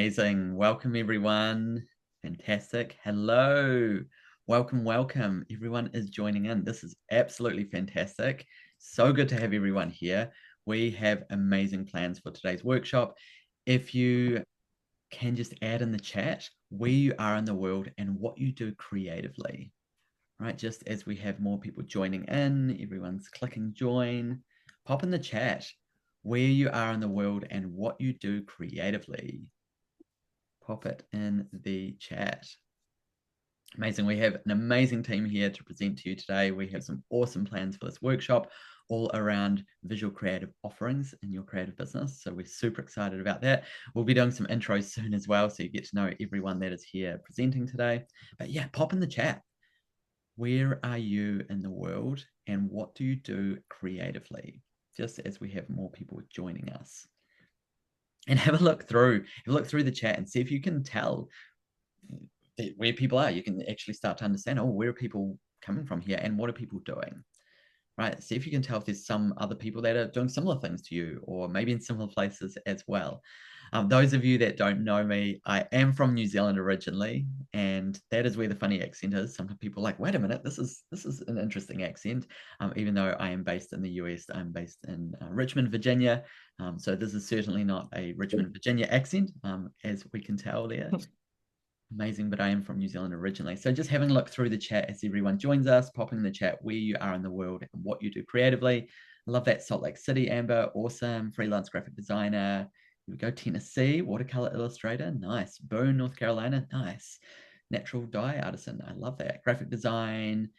Amazing. Welcome, everyone. Fantastic. Hello. Welcome. Everyone is joining in. This is absolutely fantastic. So good to have everyone here. We have amazing plans for today's workshop. If you can just add in the chat where you are in the world and what you do creatively, right? Just as we have more people joining in, everyone's clicking join, pop in the chat where you are in the world and what you do creatively. Pop it in the chat. Amazing. We have an amazing team here to present to you today. We have some awesome plans for this workshop all around visual creative offerings in your creative business. So we're super excited about that. We'll be doing some intros soon as well, so you get to know everyone that is here presenting today. But yeah, pop in the chat. Where are you in the world and what do you do creatively? Just as we have more people joining us. And have a look through the chat and see if you can tell where people are. You can actually start to understand, oh, where are people coming from here and what are people doing, right? See if you can tell if there's some other people that are doing similar things to you or maybe in similar places as well. Those of you that don't know me, I am from New Zealand originally, and that is where the funny accent is. Some people are like, wait a minute, this is an interesting accent. Even though I am based in the US, I'm based in Richmond, Virginia. So this is certainly not a Richmond, Virginia accent, as we can tell there. Amazing, but I am from New Zealand originally. So just having a look through the chat as everyone joins us, popping in the chat where you are in the world and what you do creatively. I love that. Salt Lake City, Amber, awesome. Freelance graphic designer. Here we go, Tennessee, watercolor illustrator, nice. Boone, North Carolina, nice. Natural dye artisan, I love that. Graphic design,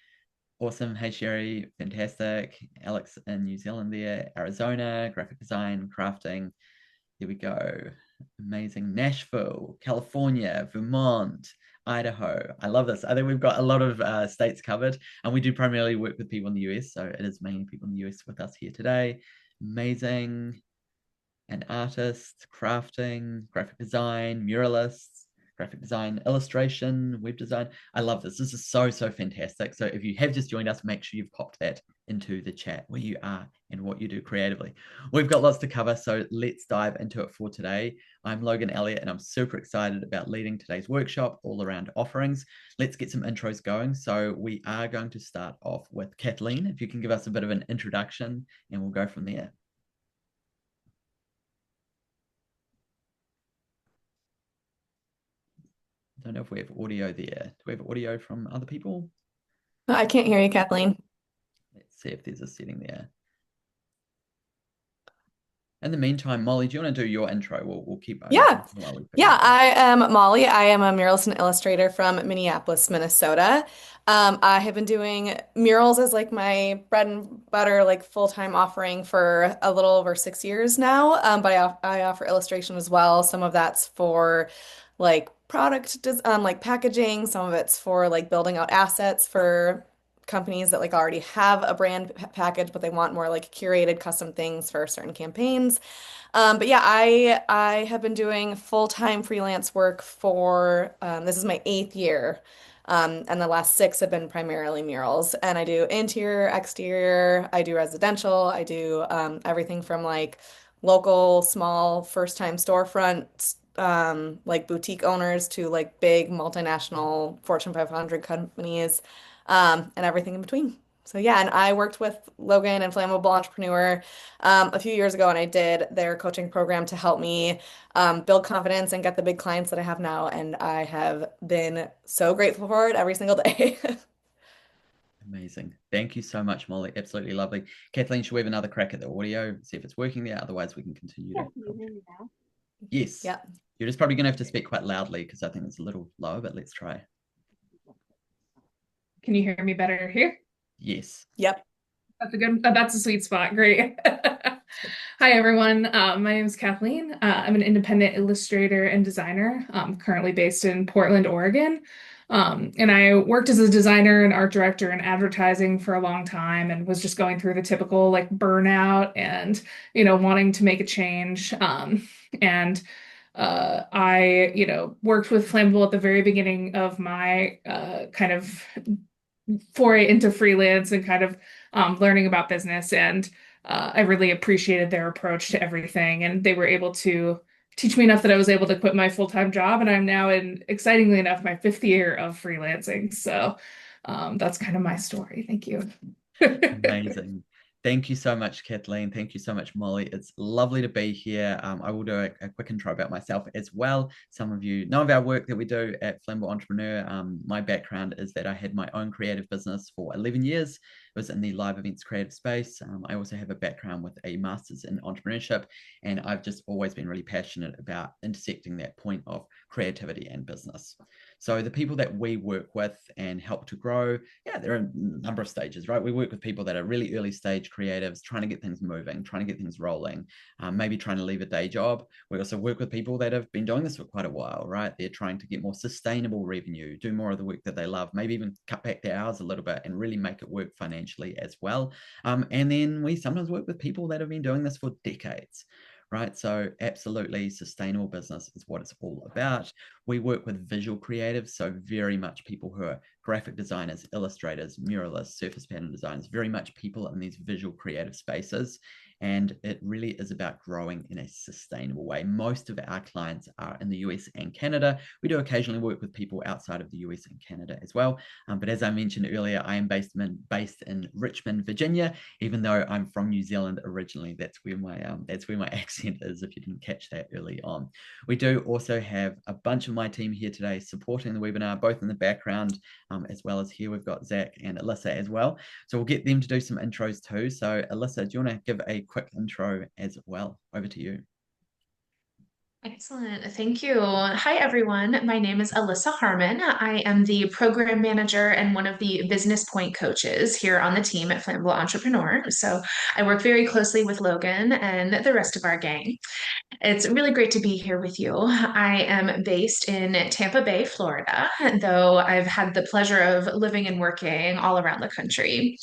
awesome. Hey, Sherry, fantastic. Alex in New Zealand there. Arizona, graphic design, crafting. Here we go. Amazing. Nashville, California, Vermont, Idaho. I love this. I think we've got a lot of states covered, and we do primarily work with people in the US. So it is mainly people in the US with us here today. Amazing. An artist, crafting, graphic design, muralists, graphic design, illustration, web design. I love this. This is so fantastic. So if you have just joined us, make sure you've popped that into the chat where you are and what you do creatively. We've got lots to cover, so let's dive into it for today. I'm Logan Elliott, and I'm super excited about leading today's workshop all around offerings. Let's get some intros going. So we are going to start off with Kathleen. If you can give us a bit of an introduction, and we'll go from there. I don't know if we have audio there. Do we have audio from other people? I can't hear you, Kathleen. Let's see if there's a setting there. In the meantime, Molly, do you want to do your intro? We'll keep going. Yeah, I am Molly. I am a muralist and illustrator from Minneapolis, Minnesota. I have been doing murals as like my bread and butter, like full-time offering for a little over 6 years now. But I offer illustration as well. Some of that's for like like packaging. Some of it's for like building out assets for companies that like already have a brand package, but they want more like curated custom things for certain campaigns. But yeah, I have been doing full-time freelance work for this is my 8th year. And the last 6 have been primarily murals. And I do interior, exterior, I do residential, I do everything from like local, small, first-time storefronts, like boutique owners to like big multinational Fortune 500 companies, and everything in between. So yeah, and I worked with Logan and Flammable Entrepreneur a few years ago, and I did their coaching program to help me build confidence and get the big clients that I have now. And I have been so grateful for it every single day. Amazing. Thank you so much, Molly. Absolutely lovely. Kathleen, should we have another crack at the audio, see if it's working there? Otherwise, we can continue Yeah, to. can you hear me now? Yes. Yeah. You're just probably going to have to speak quite loudly because I think it's a little low, but let's try. Can you hear me better here? Yes. Yep. That's a sweet spot. Great. Hi, everyone. My name is Kathleen. I'm an independent illustrator and designer, currently based in Portland, Oregon. And I worked as a designer and art director in advertising for a long time and was just going through the typical like burnout and, wanting to make a change. And I, worked with Flammable at the very beginning of my kind of foray into freelance and kind of learning about business. And I really appreciated their approach to everything. And they were able to teach me enough that I was able to quit my full-time job, and I'm now in, excitingly enough, my fifth year of freelancing. So that's kind of my story. Thank you. Amazing. Thank you so much, Kathleen. Thank you so much, Molly. It's lovely to be here. I will do a quick intro about myself as well. Some of you know of our work that we do at Flamboyant Entrepreneur. My background is that I had my own creative business for 11 years. It was in the live events creative space. I also have a background with a master's in entrepreneurship, and I've just always been really passionate about intersecting that point of creativity and business. So the people that we work with and help to grow, yeah, there are a number of stages, right? We work with people that are really early stage creatives, trying to get things moving, trying to get things rolling, maybe trying to leave a day job. We also work with people that have been doing this for quite a while, right? They're trying to get more sustainable revenue, do more of the work that they love, maybe even cut back their hours a little bit and really make it work financially as well. And then we sometimes work with people that have been doing this for decades. Right. So absolutely sustainable business is what it's all about. We work with visual creatives, so very much people who are graphic designers, illustrators, muralists, surface pattern designers, very much people in these visual creative spaces. And it really is about growing in a sustainable way. Most of our clients are in the US and Canada. We do occasionally work with people outside of the US and Canada as well. But as I mentioned earlier, I am based in Richmond, Virginia, even though I'm from New Zealand originally. That's where my accent is, if you didn't catch that early on. We do also have a bunch of my team here today supporting the webinar, both in the background as well as here. We've got Zach and Alyssa as well. So we'll get them to do some intros too. So Alyssa, do you want to give a quick intro as well? Over to you. Excellent. Thank you. Hi, everyone. My name is Alyssa Harmon. I am the program manager and one of the business point coaches here on the team at Flammable Entrepreneur. So I work very closely with Logan and the rest of our gang. It's really great to be here with you. I am based in Tampa Bay, Florida, though I've had the pleasure of living and working all around the country.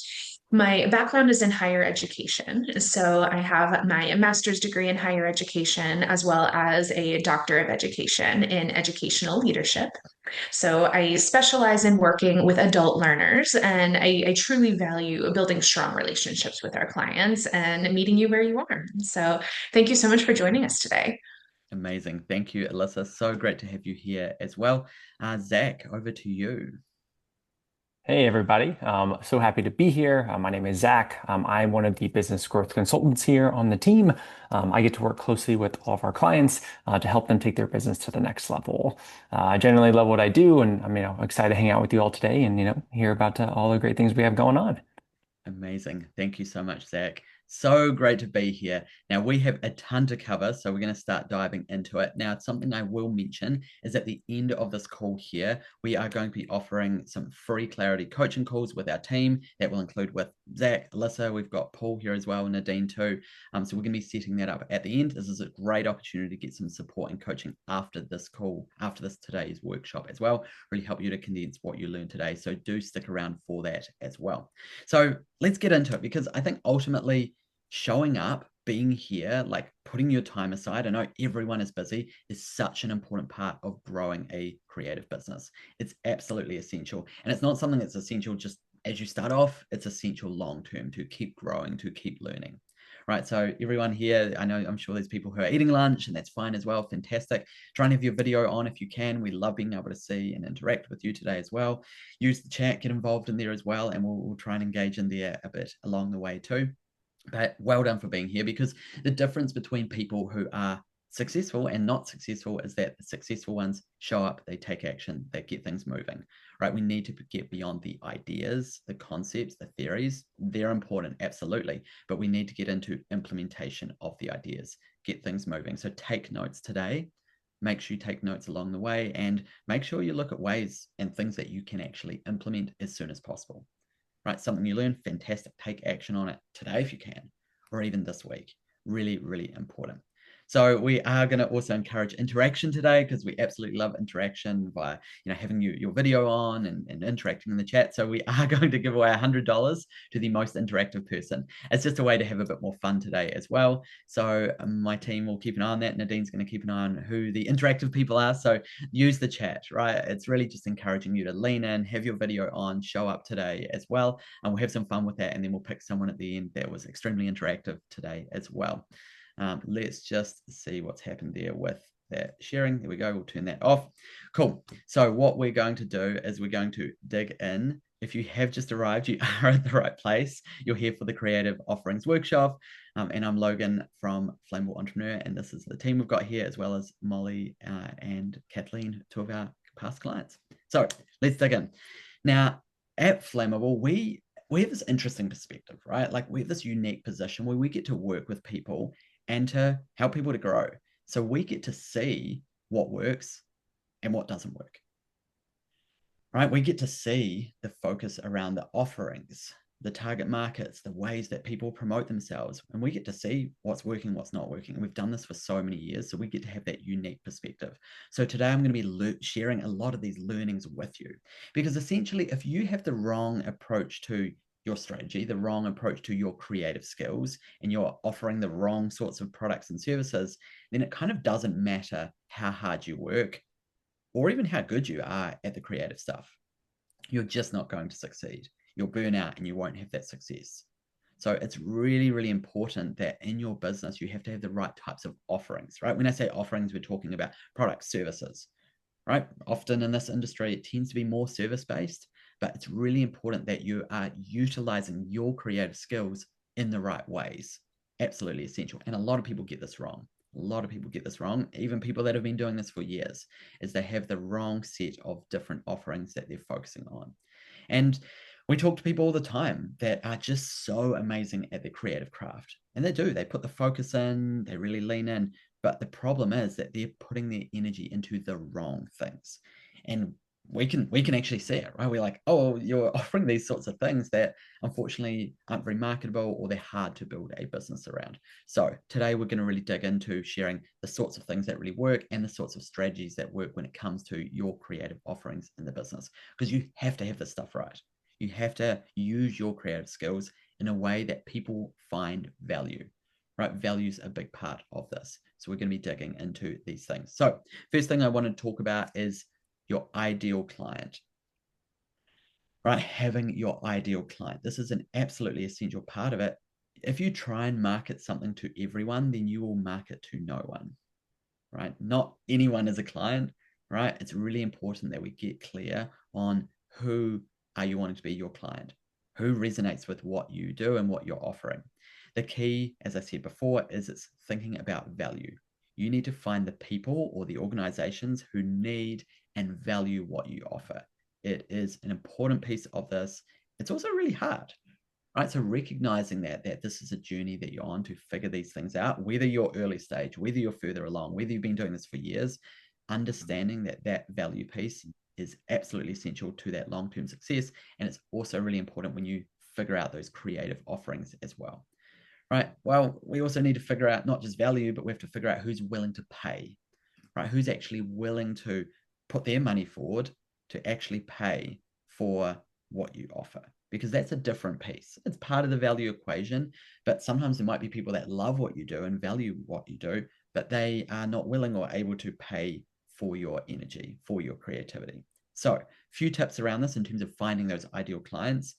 My background is in higher education. So I have my master's degree in higher education, as well as a doctor of education in educational leadership. So I specialize in working with adult learners, and I truly value building strong relationships with our clients and meeting you where you are. So thank you so much for joining us today. Amazing. Thank you, Alyssa. So great to have you here as well. Zach, over to you. Hey, everybody. So happy to be here. My name is Zach. I'm one of the business growth consultants here on the team. I get to work closely with all of our clients to help them take their business to the next level. I generally love what I do, and I'm excited to hang out with you all today and hear about all the great things we have going on. Amazing. Thank you so much, Zach. So great to be here. Now, we have a ton to cover, so we're going to start diving into it. Now, something I will mention is at the end of this call here, we are going to be offering some free clarity coaching calls with our team that will include with Zach, Alyssa, we've got Paul here as well, and Nadine too. So we're going to be setting that up at the end. This is a great opportunity to get some support and coaching after this call, after this today's workshop as well, really help you to condense what you learned today. So do stick around for that as well. So let's get into it, because I think ultimately showing up, being here, like putting your time aside, I know everyone is busy, is such an important part of growing a creative business. It's absolutely essential. And it's not something that's essential just as you start off, it's essential long-term to keep growing, to keep learning. Right. So everyone here, I'm sure there's people who are eating lunch, and that's fine as well. Fantastic. Try and have your video on if you can. We love being able to see and interact with you today as well. Use the chat, get involved in there as well, and we'll try and engage in there a bit along the way too. But well done for being here, because the difference between people who are successful and not successful is that the successful ones show up, they take action, they get things moving, right? We need to get beyond the ideas, the concepts, the theories. They're important, absolutely, but we need to get into implementation of the ideas, get things moving. So take notes today. Make sure you take notes along the way, and make sure you look at ways and things that you can actually implement as soon as possible. Right, something you learn, fantastic. Take action on it today if you can, or even this week. Really, really important. So we are going to also encourage interaction today, because we absolutely love interaction by having your video on and interacting in the chat. So we are going to give away $100 to the most interactive person. It's just a way to have a bit more fun today as well. So my team will keep an eye on that. Nadine's going to keep an eye on who the interactive people are. So use the chat, right? It's really just encouraging you to lean in, have your video on, show up today as well, and we'll have some fun with that. And then we'll pick someone at the end that was extremely interactive today as well. Let's just see what's happened there with that sharing. There we go. We'll turn that off. Cool. So what we're going to do is we're going to dig in. If you have just arrived, you are at the right place. You're here for the Creative Offerings Workshop. And I'm Logan from Flammable Entrepreneur. And this is the team we've got here, as well as Molly and Kathleen, two of our past clients. So let's dig in. Now, at Flammable, we have this interesting perspective, right? Like we have this unique position where we get to work with people and to help people to grow. So we get to see what works and what doesn't work, right? We get to see the focus around the offerings, the target markets, the ways that people promote themselves, and we get to see what's working, what's not working. And we've done this for so many years, so we get to have that unique perspective. So today I'm going to be sharing a lot of these learnings with you, because essentially if you have the wrong approach to your strategy, the wrong approach to your creative skills, and you're offering the wrong sorts of products and services, then it kind of doesn't matter how hard you work or even how good you are at the creative stuff. You're just not going to succeed. You'll burn out and you won't have that success. So it's really, really important that in your business, you have to have the right types of offerings, right? When I say offerings, we're talking about products, services, right? Often in this industry, it tends to be more service-based, but it's really important that you are utilizing your creative skills in the right ways. Absolutely essential. And a lot of people get this wrong. A lot of people get this wrong, even people that have been doing this for years, is they have the wrong set of different offerings that they're focusing on. And we talk to people all the time that are just so amazing at their creative craft. And they do, they put the focus in, they really lean in. But the problem is that they're putting their energy into the wrong things. And we can actually see it, right? We're like, oh, you're offering these sorts of things that unfortunately aren't very marketable, or they're hard to build a business around. So today we're going to really dig into sharing the sorts of things that really work and the sorts of strategies that work when it comes to your creative offerings in the business, because you have to have this stuff right. You have to use your creative skills in a way that people find value, right? Value's a big part of this. So we're going to be digging into these things. So first thing I want to talk about is your ideal client, right? Having your ideal client. This is an absolutely essential part of it. If you try and market something to everyone, then you will market to no one, right? Not anyone is a client, right? It's really important that we get clear on who are you wanting to be your client, who resonates with what you do and what you're offering. The key, as I said before, is it's thinking about value. You need to find the people or the organizations who need and value what you offer. It is an important piece of this. It's also really hard, right? So recognizing that this is a journey that you're on to figure these things out, whether you're early stage, whether you're further along, whether you've been doing this for years, understanding that value piece is absolutely essential to that long-term success. And it's also really important when you figure out those creative offerings as well, right? Well, we also need to figure out not just value, but we have to figure out who's willing to pay, right? Who's actually willing to put their money forward to actually pay for what you offer, because that's a different piece. It's part of the value equation, but sometimes there might be people that love what you do and value what you do, but they are not willing or able to pay for your energy, for your creativity. So a few tips around this in terms of finding those ideal clients.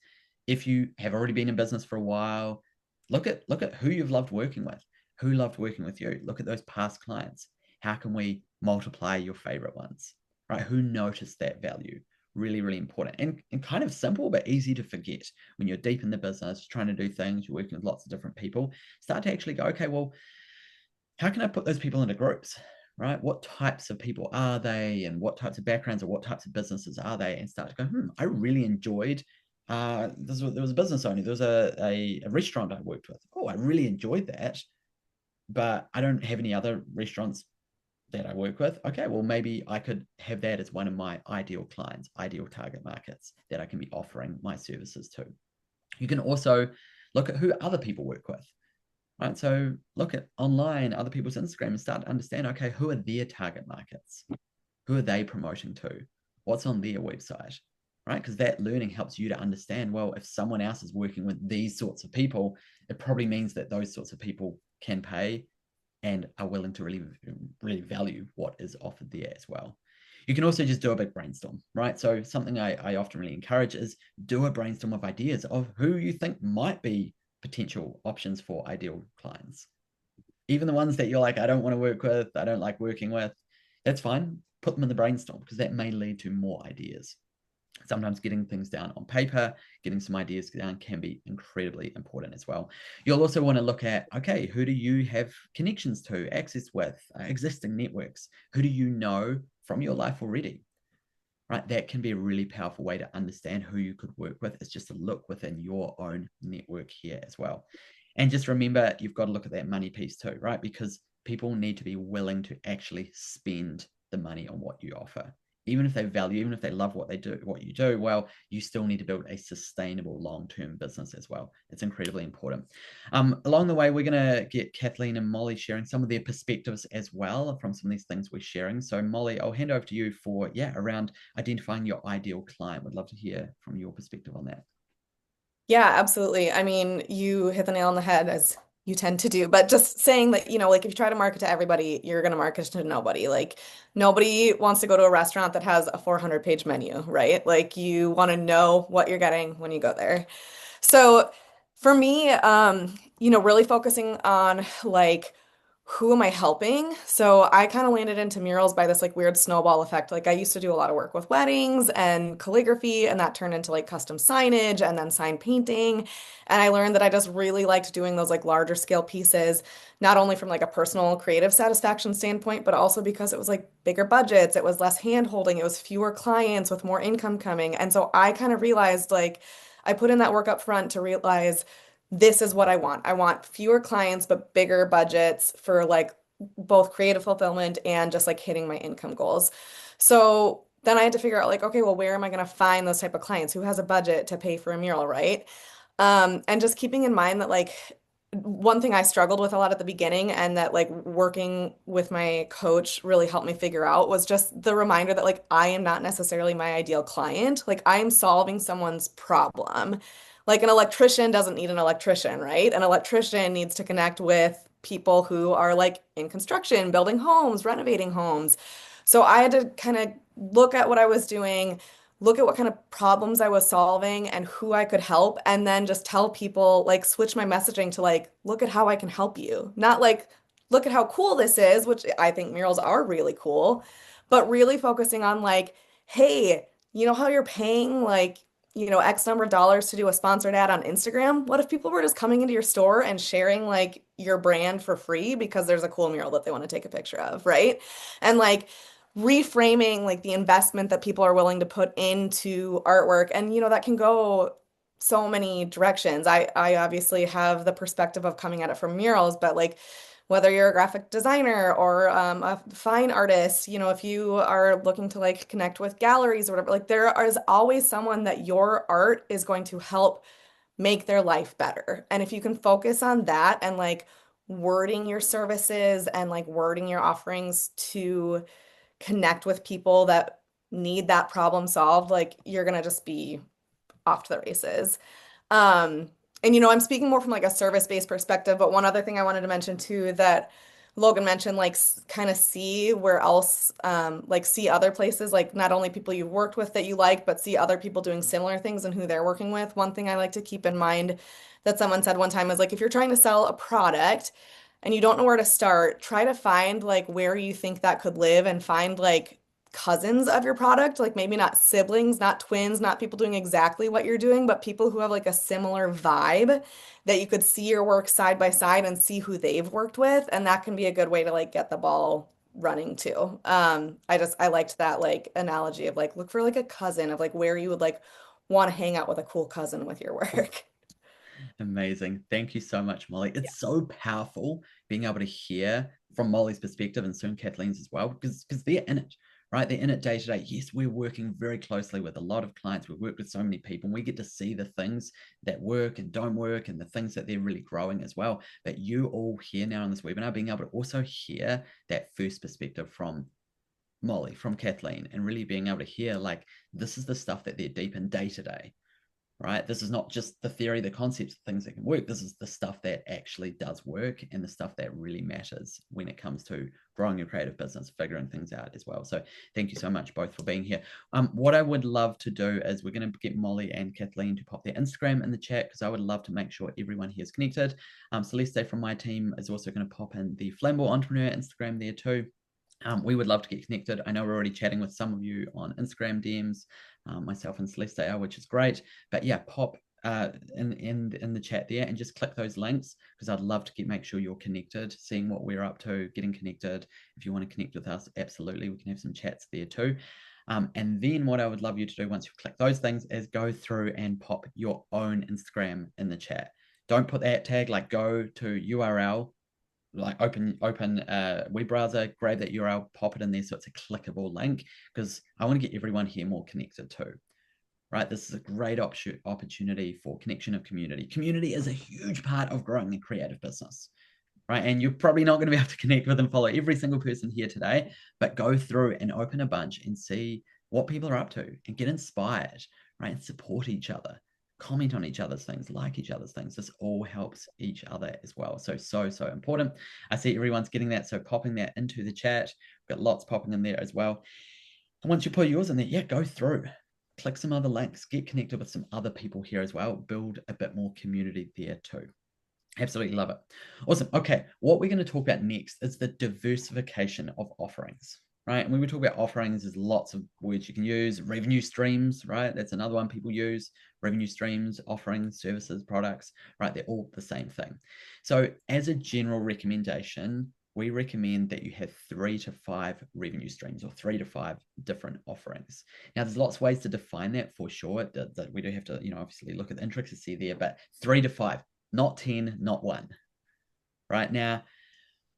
If you have already been in business for a while, look at who you've loved working with, who loved working with you. Look at those past clients. How can we multiply your favorite ones, right? Who noticed that value? Really, really important, and kind of simple, but easy to forget when you're deep in the business, trying to do things, you're working with lots of different people. Start to actually go, okay, well, how can I put those people into groups, right? What types of people are they, and what types of backgrounds or what types of businesses are they? And start to go, I really enjoyed, there was a business owner, there was a restaurant I worked with. Oh, I really enjoyed that, but I don't have any other restaurants that I work with. Okay, well, maybe I could have that as one of my ideal clients, ideal target markets that I can be offering my services to. You can also look at who other people work with, right? So look at online, other people's Instagram, and start to understand, okay, who are their target markets? Who are they promoting to? What's on their website, right? Because that learning helps you to understand, well, if someone else is working with these sorts of people, it probably means that those sorts of people can pay and are willing to really, really value what is offered there as well. You can also just do a big brainstorm, right? So something I often really encourage is do a brainstorm of ideas of who you think might be potential options for ideal clients. Even the ones that you're like, I don't want to work with, I don't like working with, that's fine. Put them in the brainstorm, because that may lead to more ideas. Sometimes getting things down on paper, getting some ideas down can be incredibly important as well. You'll also want to look at, okay, who do you have connections to, access with, existing networks? Who do you know from your life already? Right? That can be a really powerful way to understand who you could work with. It's just to look within your own network here as well. And just remember, you've got to look at that money piece too, right? Because people need to be willing to actually spend the money on what you offer. Even if they value, even if they love what they do, what you do, well, you still need to build a sustainable long-term business as well. It's incredibly important. Along the way, we're going to get Kathleen and Molly sharing some of their perspectives as well from some of these things we're sharing. So Molly, I'll hand over to you for, around identifying your ideal client. Would love to hear from your perspective on that. Yeah, absolutely. I mean, you hit the nail on the head as you tend to do, but just saying that, like if you try to market to everybody, you're going to market to nobody. Like nobody wants to go to a restaurant that has a 400-page menu, right? Like you want to know what you're getting when you go there. So for me, really focusing on like who am I helping? So I kind of landed into murals by this like weird snowball effect. Like I used to do a lot of work with weddings and calligraphy, and that turned into like custom signage and then sign painting. And I learned that I just really liked doing those like larger scale pieces, not only from like a personal creative satisfaction standpoint, but also because it was like bigger budgets, it was less hand holding, it was fewer clients with more income coming. And so I kind of realized like I put in that work up front to realize this is what I want. I want fewer clients, but bigger budgets for like both creative fulfillment and just like hitting my income goals. So then I had to figure out like, okay, well, where am I going to find those type of clients? Who has a budget to pay for a mural, right? And just keeping in mind that like one thing I struggled with a lot at the beginning and that like working with my coach really helped me figure out was just the reminder that like I am not necessarily my ideal client. Like I am solving someone's problem. Like an electrician doesn't need an electrician, right? An electrician needs to connect with people who are like in construction, building homes, renovating homes. So I had to kind of look at what I was doing, look at what kind of problems I was solving and who I could help, and then just tell people, like, switch my messaging to, like, look at how I can help you. Not like, look at how cool this is, which I think murals are really cool, but really focusing on, like, hey, you know how you're paying, like, X number of dollars to do a sponsored ad on Instagram? What if people were just coming into your store and sharing, like, your brand for free because there's a cool mural that they want to take a picture of, right? And, like, reframing like the investment that people are willing to put into artwork. And that can go so many directions. I obviously have the perspective of coming at it from murals, but like whether you're a graphic designer or a fine artist, if you are looking to like connect with galleries or whatever, like there is always someone that your art is going to help make their life better. And if you can focus on that and like wording your services and like wording your offerings to connect with people that need that problem solved, like you're gonna just be off to the races. Um, and I'm speaking more from like a service-based perspective, but one other thing I wanted to mention too that Logan mentioned, like kind of see where else, like see other places, like not only people you've worked with that you like, but see other people doing similar things and who they're working with. One thing I like to keep in mind that someone said one time is like if you're trying to sell a product and you don't know where to start, try to find like where you think that could live and find like cousins of your product, like maybe not siblings, not twins, not people doing exactly what you're doing, but people who have like a similar vibe that you could see your work side by side and see who they've worked with. And that can be a good way to like get the ball running too. I liked that like analogy of like look for like a cousin of like where you would like want to hang out with a cool cousin with your work. Amazing. Thank you so much, Molly. It's so powerful being able to hear from Molly's perspective and soon Kathleen's as well, because they're in it, right? They're in it day to day. Yes, we're working very closely with a lot of clients. We work with so many people, and we get to see the things that work and don't work and the things that they're really growing as well. But you all here now on this webinar, being able to also hear that first perspective from Molly, from Kathleen, and really being able to hear like, this is the stuff that they're deep in day to day. right? This is not just the theory, the concepts, things that can work. This is the stuff that actually does work and the stuff that really matters when it comes to growing your creative business, figuring things out as well. So thank you so much both for being here. What I would love to do is we're going to get Molly and Kathleen to pop their Instagram in the chat, because I would love to make sure everyone here is connected. Celeste from my team is also going to pop in the Flammable Entrepreneur Instagram there too. We would love to get connected. I know we're already chatting with some of you on Instagram DMs, myself and Celeste are, which is great. But yeah, pop in the chat there and just click those links, because I'd love to make sure you're connected, seeing what we're up to, getting connected. If you want to connect with us, absolutely, we can have some chats there too. And then what I would love you to do once you've clicked those things is go through and pop your own Instagram in the chat. Don't put that tag, like go to URL, like open web browser, grab that URL, pop it in there so it's a clickable link, because I want to get everyone here more connected too. Right, this is a great opportunity for connection of community. Community is a huge part of growing a creative business, right? And you're probably not going to be able to connect with and follow every single person here today, but go through and open a bunch and see what people are up to and get inspired, right? And support each other, comment on each other's things, like each other's things. This all helps each other as well. So important. I see everyone's getting that. So popping that into the chat. We've got lots popping in there as well. And once you put yours in there, yeah, go through. Click some other links, get connected with some other people here as well, build a bit more community there too. Absolutely love it. Awesome. Okay, what we're going to talk about next is the diversification of offerings, right? And when we talk about offerings, there's lots of words you can use. Revenue streams, right? That's another one people use. Revenue streams, offerings, services, products, right? They're all the same thing. So as a general recommendation, we recommend that you have 3 to 5 revenue streams, or 3 to 5 different offerings. Now, there's lots of ways to define that for sure. That we do have to, obviously look at the intricacy there, but 3 to 5, not 10, not 1. Right now,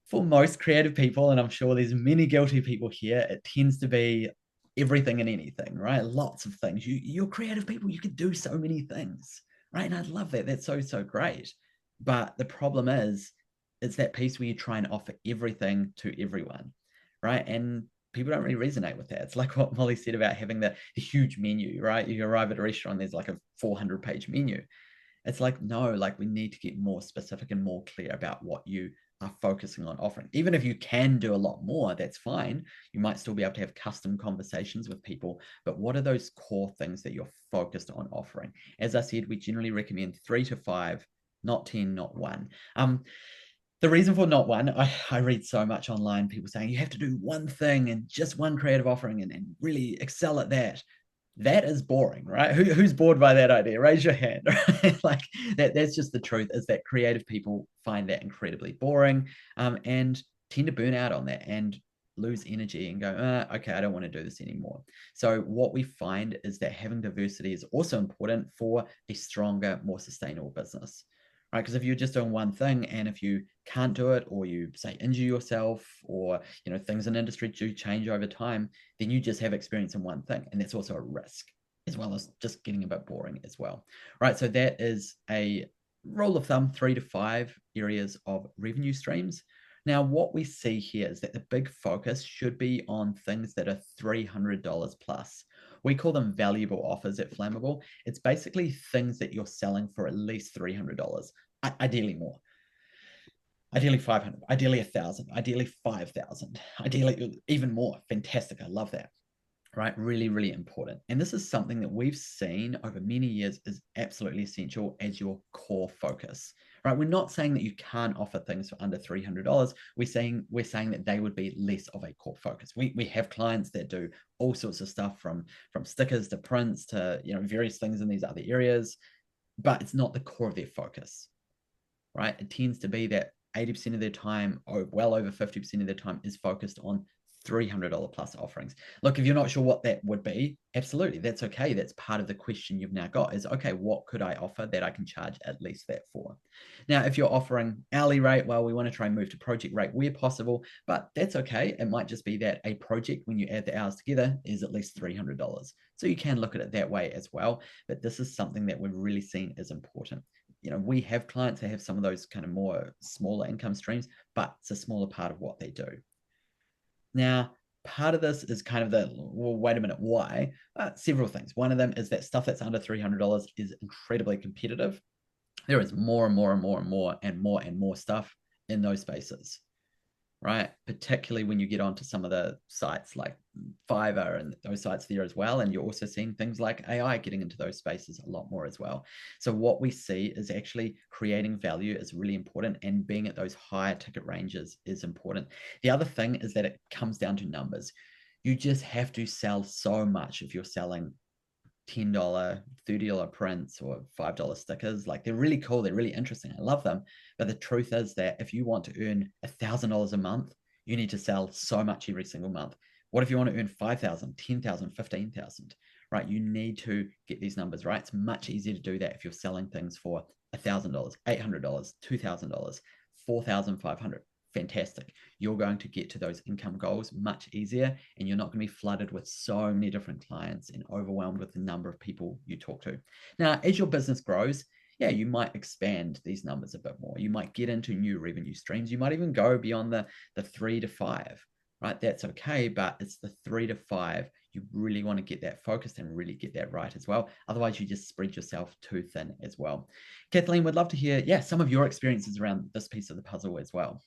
for most creative people, and I'm sure there's many guilty people here, it tends to be everything and anything, right? Lots of things. You're creative people, you could do so many things, right? And I love that. That's so great. But the problem is, it's that piece where you try and offer everything to everyone, right? And people don't really resonate with that. It's like what Molly said about having the huge menu, right? You arrive at a restaurant, there's like a 400-page menu. It's like, no, like we need to get more specific and more clear about what you are focusing on offering. Even if you can do a lot more, that's fine. You might still be able to have custom conversations with people, but what are those core things that you're focused on offering? As I said, we generally recommend 3 to 5, not 10, not 1. The reason for not 1, I read so much online, people saying you have to do one thing and just one creative offering and really excel at that. That is boring, right? Who's bored by that idea? Raise your hand. Right? Like that's just the truth, is that creative people find that incredibly boring, and tend to burn out on that and lose energy and go, okay, I don't want to do this anymore. So what we find is that having diversity is also important for a stronger, more sustainable business. Right? Because if you're just doing one thing, and if you can't do it, or you say injure yourself, or things in industry do change over time, then you just have experience in one thing, and that's also a risk, as well as just getting a bit boring as well. Right? So that is a rule of thumb: 3 to 5 areas of revenue streams. Now, what we see here is that the big focus should be on things that are $300 plus. We call them valuable offers at Flammable. It's basically things that you're selling for at least $300, ideally more. Ideally 500, ideally 1,000, ideally 5,000, ideally even more. Fantastic. I love that. Right? Really, really important. And this is something that we've seen over many years is absolutely essential as your core focus. Right? We're not saying that you can't offer things for under $300. We're saying that they would be less of a core focus. We have clients that do all sorts of stuff, from stickers to prints to various things in these other areas, but it's not the core of their focus. Right? It tends to be that 80% of their time, or well over 50% of their time, is focused on $300 plus offerings. Look, if you're not sure what that would be, absolutely, that's okay. That's part of the question you've now got, is, okay, what could I offer that I can charge at least that for? Now, if you're offering hourly rate, well, we want to try and move to project rate where possible, but that's okay. It might just be that a project, when you add the hours together, is at least $300. So you can look at it that way as well. But this is something that we've really seen is important. We have clients that have some of those kind of more smaller income streams, but it's a smaller part of what they do. Now, part of this is kind of the, well, wait a minute, why? Several things. One of them is that stuff that's under $300 is incredibly competitive. There is more and more and more and more and more and more stuff in those spaces, right? Particularly when you get onto some of the sites like Fiverr and those sites there as well. And you're also seeing things like AI getting into those spaces a lot more as well. So what we see is actually creating value is really important, and being at those higher ticket ranges is important. The other thing is that it comes down to numbers. You just have to sell so much if you're selling $10, $30 prints or $5 stickers. Like, they're really cool. They're really interesting. I love them. But the truth is that if you want to earn $1,000 a month, you need to sell so much every single month. What if you want to earn 5,000, 10,000, 15,000, right? You need to get these numbers right. It's much easier to do that if you're selling things for $1,000, $800, $2,000, 4,500. Fantastic. You're going to get to those income goals much easier, and you're not going to be flooded with so many different clients and overwhelmed with the number of people you talk to. Now, as your business grows, yeah, you might expand these numbers a bit more. You might get into new revenue streams. You might even go beyond the 3 to 5, right? That's okay, but it's the 3 to 5. You really want to get that focused and really get that right as well. Otherwise, you just spread yourself too thin as well. Kathleen, would love to hear, yeah, some of your experiences around this piece of the puzzle as well.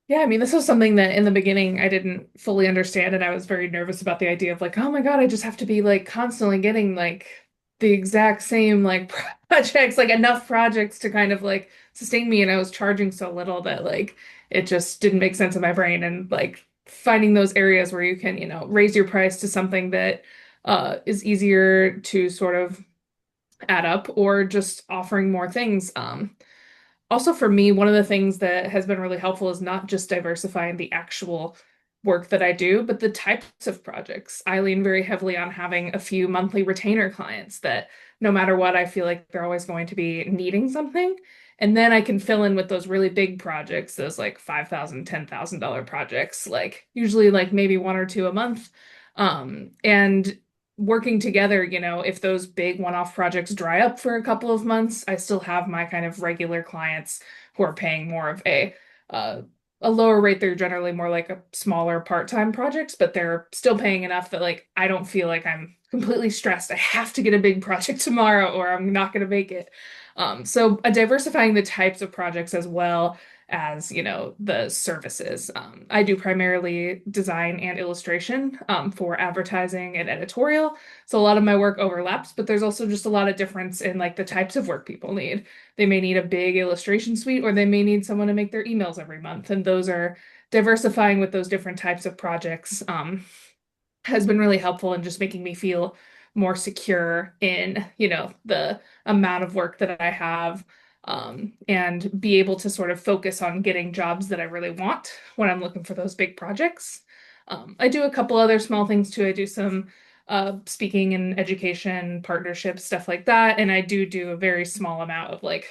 Yeah, I mean, this was something that in the beginning I didn't fully understand, and I was very nervous about the idea of like, oh my God, I just have to be like constantly getting like the exact same like projects, like enough projects to kind of like sustain me. And I was charging so little that like it just didn't make sense in my brain. And like finding those areas where you can, raise your price to something that is easier to sort of add up, or just offering more things. Also, for me, one of the things that has been really helpful is not just diversifying the actual work that I do, but the types of projects. I lean very heavily on having a few monthly retainer clients that no matter what, I feel like they're always going to be needing something. And then I can fill in with those really big projects, those like $5,000, $10,000 projects, like usually like maybe one or two a month. And working together, if those big one-off projects dry up for a couple of months, I still have my kind of regular clients who are paying more of uh, a lower rate. They're generally more like a smaller part-time projects, but they're still paying enough that like I don't feel like I'm completely stressed. I have to get a big project tomorrow or I'm not going to make it. So diversifying the types of projects as well as the services. I do primarily design and illustration for advertising and editorial, so a lot of my work overlaps, but there's also just a lot of difference in like the types of work people need. They may need a big illustration suite, or they may need someone to make their emails every month, and those are diversifying with those different types of projects has been really helpful in just making me feel more secure in, the amount of work that I have, and be able to sort of focus on getting jobs that I really want when I'm looking for those big projects. I do a couple other small things too. I do some speaking and education partnerships, stuff like that. And I do a very small amount of like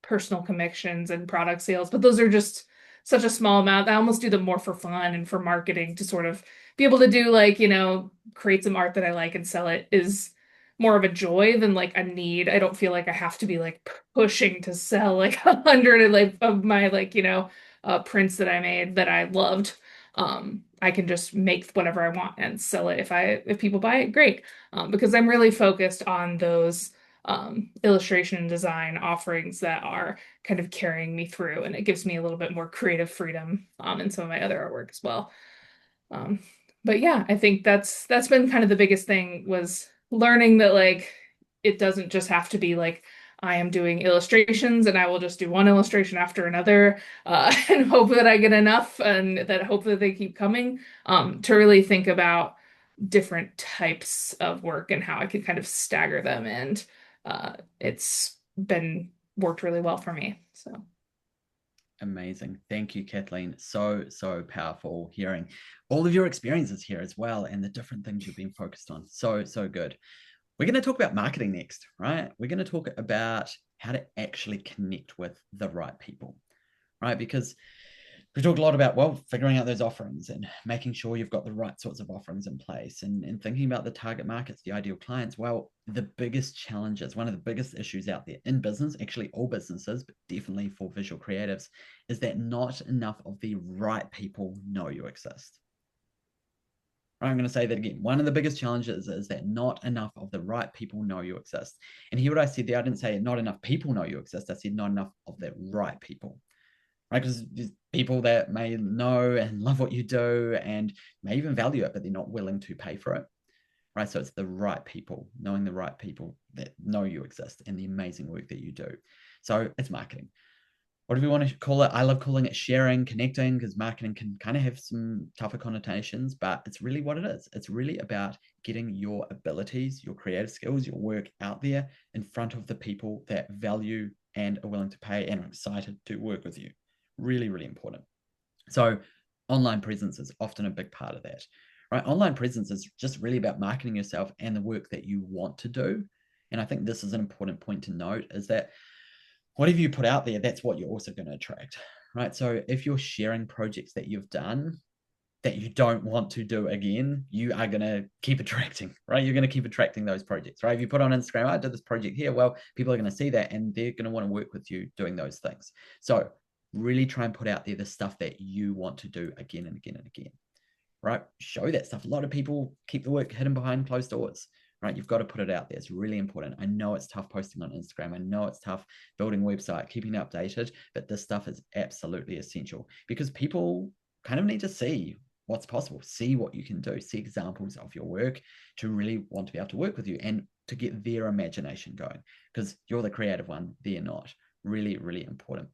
personal connections and product sales, but those are just such a small amount. I almost do them more for fun and for marketing to sort of be able to do like, create some art that I like and sell it is more of a joy than like a need. I don't feel like I have to be like pushing to sell like 100 like of my like, prints that I made that I loved. I can just make whatever I want and sell it if people buy it, great. Because I'm really focused on those illustration and design offerings that are kind of carrying me through, and it gives me a little bit more creative freedom in some of my other artwork as well. Um, but yeah, I think that's been kind of the biggest thing, was learning that like it doesn't just have to be like I am doing illustrations and I will just do one illustration after another and hope that I get enough and that hope that they keep coming, to really think about different types of work and how I could kind of stagger them. And it's been worked really well for me. So. Amazing. Thank you, Kathleen. So, so powerful hearing all of your experiences here as well and the different things you've been focused on. So, so good. We're going to talk about marketing next, right? We're going to talk about how to actually connect with the right people, right? Because We talked a lot about, well, figuring out those offerings and making sure you've got the right sorts of offerings in place and thinking about the target markets, the ideal clients. Well, the biggest challenges, one of the biggest issues out there in business, actually all businesses, but definitely for visual creatives, is that not enough of the right people know you exist. I'm going to say that again. One of the biggest challenges is that not enough of the right people know you exist. And hear what I said there. I didn't say not enough people know you exist. I said not enough of the right people. Right? Because there's people that may know and love what you do and may even value it, but they're not willing to pay for it. Right? So it's the right people, knowing the right people that know you exist and the amazing work that you do. So it's marketing. What do we want to call it? I love calling it sharing, connecting, because marketing can kind of have some tougher connotations, but it's really what it is. It's really about getting your abilities, your creative skills, your work out there in front of the people that value and are willing to pay and are excited to work with you. Really, really important. So online presence is often a big part of that, right? Online presence is just really about marketing yourself and the work that you want to do. And I think this is an important point to note, is that whatever you put out there, that's what you're also going to attract, right? So if you're sharing projects that you've done that you don't want to do again, you are going to keep attracting, right? You're going to keep attracting those projects, right? If you put on Instagram, I did this project here, well, people are going to see that and they're going to want to work with you doing those things. So really try and put out there the stuff that you want to do again and again and again, right? Show that stuff. A lot of people keep the work hidden behind closed doors, right? You've got to put it out there. It's really important. I know it's tough posting on Instagram. I know it's tough building a website, keeping it updated, but this stuff is absolutely essential because people kind of need to see what's possible, see what you can do, see examples of your work to really want to be able to work with you and to get their imagination going, because you're the creative one, they're not. Really, really important.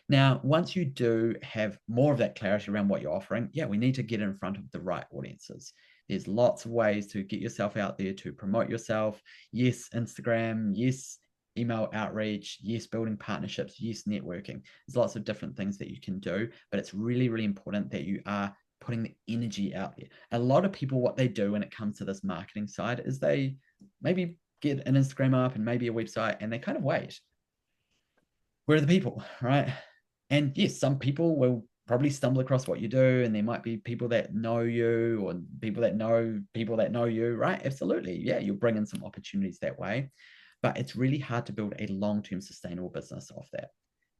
Now, once you do have more of that clarity around what you're offering, yeah, we need to get in front of the right audiences. There's lots of ways to get yourself out there to promote yourself. Yes, Instagram. Yes, email outreach. Yes, building partnerships. Yes, networking. There's lots of different things that you can do, but it's really, really important that you are putting the energy out there. A lot of people, what they do when it comes to this marketing side is they maybe get an Instagram up and maybe a website and they kind of wait. Where are the people, right? And yes, some people will probably stumble across what you do, and there might be people that know you or people that know you, right? Absolutely. Yeah, you'll bring in some opportunities that way. But it's really hard to build a long-term sustainable business off that.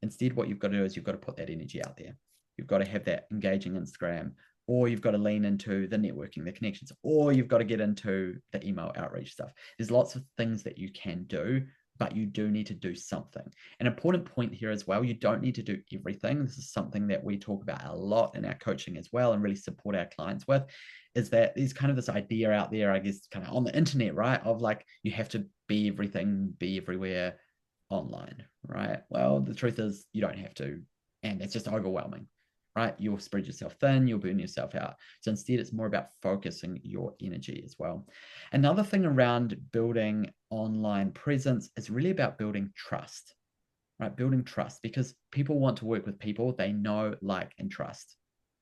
Instead, what you've got to do is you've got to put that energy out there. You've got to have that engaging Instagram, or you've got to lean into the networking, the connections, or you've got to get into the email outreach stuff. There's lots of things that you can do, but you do need to do something. An important point here as well, you don't need to do everything. This is something that we talk about a lot in our coaching as well and really support our clients with, is that there's kind of this idea out there, I guess, kind of on the internet, right? Of like, you have to be everything, be everywhere online, right? Well, the truth is you don't have to, and it's just overwhelming, right? You'll spread yourself thin, you'll burn yourself out. So instead, it's more about focusing your energy as well. Another thing around building online presence is really about building trust, right? Building trust, because people want to work with people they know, like, and trust.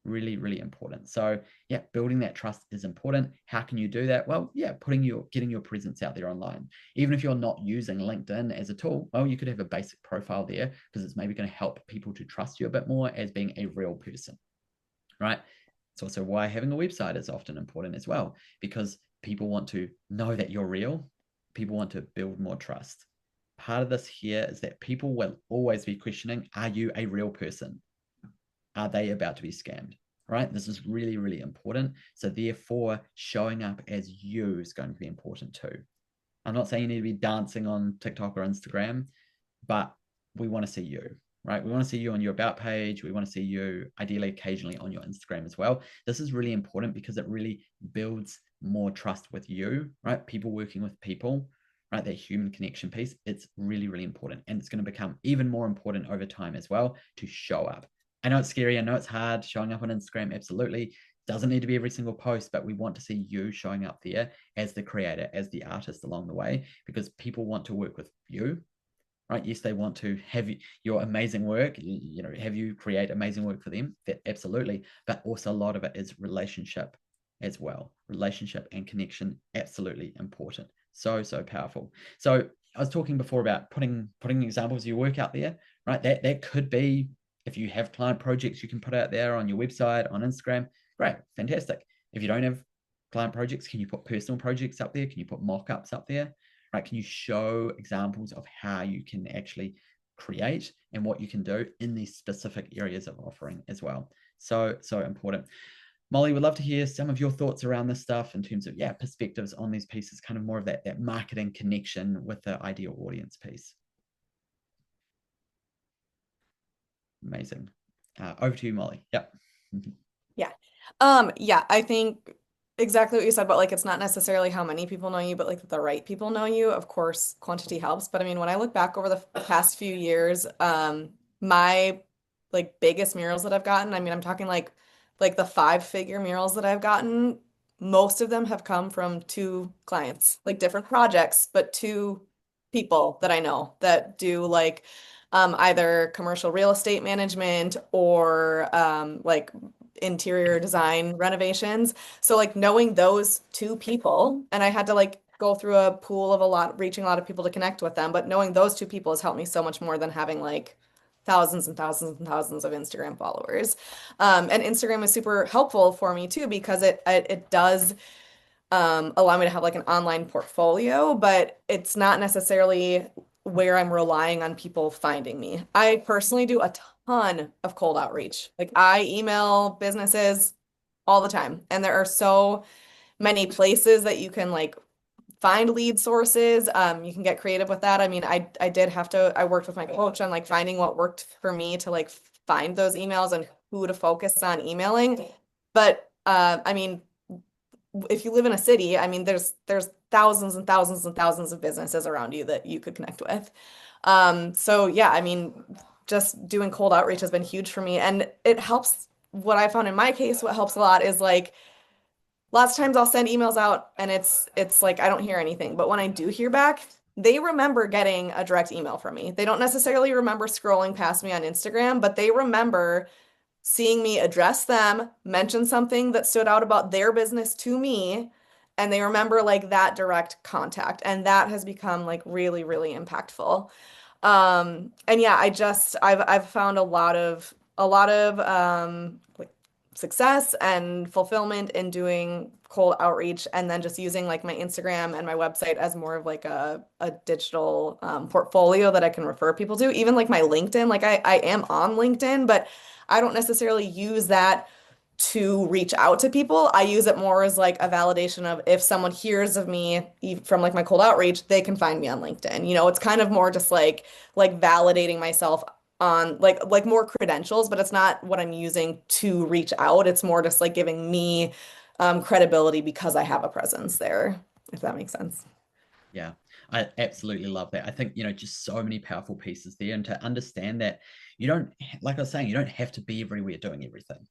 Really, really important. So yeah, building that trust is important. How can you do that? Well, yeah, getting your presence out there online. Even if you're not using LinkedIn as a tool, well, you could have a basic profile there because it's maybe going to help people to trust you a bit more as being a real person, right? It's also why having a website is often important as well, because people want to know that you're real. People want to build more trust. Part of this here is that people will always be questioning, are you a real person? Are they about to be scammed? Right? This is really, really important. So therefore, showing up as you is going to be important too. I'm not saying you need to be dancing on TikTok or Instagram, but we want to see you, right? We want to see you on your about page. We want to see you ideally occasionally on your Instagram as well. This is really important because it really builds more trust with you, right? People working with people, right? That human connection piece, it's really, really important. And it's going to become even more important over time as well to show up. I know it's scary. I know it's hard showing up on Instagram. Absolutely. Doesn't need to be every single post, but we want to see you showing up there as the creator, as the artist along the way, because people want to work with you, right? Yes, they want to have your amazing work, have you create amazing work for them. That absolutely. But also a lot of it is relationship as well. Relationship and connection, absolutely important. So, so powerful. So I was talking before about putting examples of your work out there, right? That could be, If you have client projects you can put out there on your website, on Instagram, great, fantastic. If you don't have client projects, can you put personal projects up there? Can you put mock-ups up there? Right? Can you show examples of how you can actually create and what you can do in these specific areas of offering as well? So important. Molly, would love to hear some of your thoughts around this stuff in terms of, perspectives on these pieces, kind of more of that marketing connection with the ideal audience piece. Amazing. Over to you, Molly. Yep. Yeah. Yeah, I think exactly what you said, but like it's not necessarily how many people know you, but like the right people know you. Of course, quantity helps. But I mean, when I look back over the past few years, my like biggest murals that I've gotten, I mean, I'm talking like the 5-figure murals that I've gotten, most of them have come from 2 clients, like different projects, but 2 people that I know that do like either commercial real estate management or like interior design renovations. So like knowing those 2 people, and I had to like go through a pool of reaching a lot of people to connect with them, but knowing those 2 people has helped me so much more than having like thousands and thousands and thousands of Instagram followers. And Instagram is super helpful for me too because it does allow me to have like an online portfolio, but it's not necessarily where I'm relying on people finding me. I personally do a ton of cold outreach. Like I email businesses all the time, and there are so many places that you can like find lead sources. You can get creative with that. I mean, I did have to, I worked with my coach on like finding what worked for me to like find those emails and who to focus on emailing. But I mean, if you live in a city, I mean, there's thousands and thousands and thousands of businesses around you that you could connect with. So yeah, I mean, just doing cold outreach has been huge for me, and it helps. What I found in my case, what helps a lot is like lots of times I'll send emails out and it's like I don't hear anything, but when I do hear back, they remember getting a direct email from me. They don't necessarily remember scrolling past me on Instagram, but they remember seeing me address them, mention something that stood out about their business to me, and they remember like that direct contact. And that has become like really, really impactful. And yeah, I've found a lot of like success and fulfillment in doing cold outreach and then just using like my Instagram and my website as more of like a digital portfolio that I can refer people to. Even like my LinkedIn, like I am on LinkedIn, but I don't necessarily use that to reach out to people. I use it more as like a validation of if someone hears of me from like my cold outreach, they can find me on LinkedIn. You know, it's kind of more just like validating myself on like more credentials, but it's not what I'm using to reach out. It's more just like giving me credibility because I have a presence there, if that makes sense. Yeah, I absolutely love that. I think, just so many powerful pieces there. And to understand that you don't, like I was saying, you don't have to be everywhere doing everything.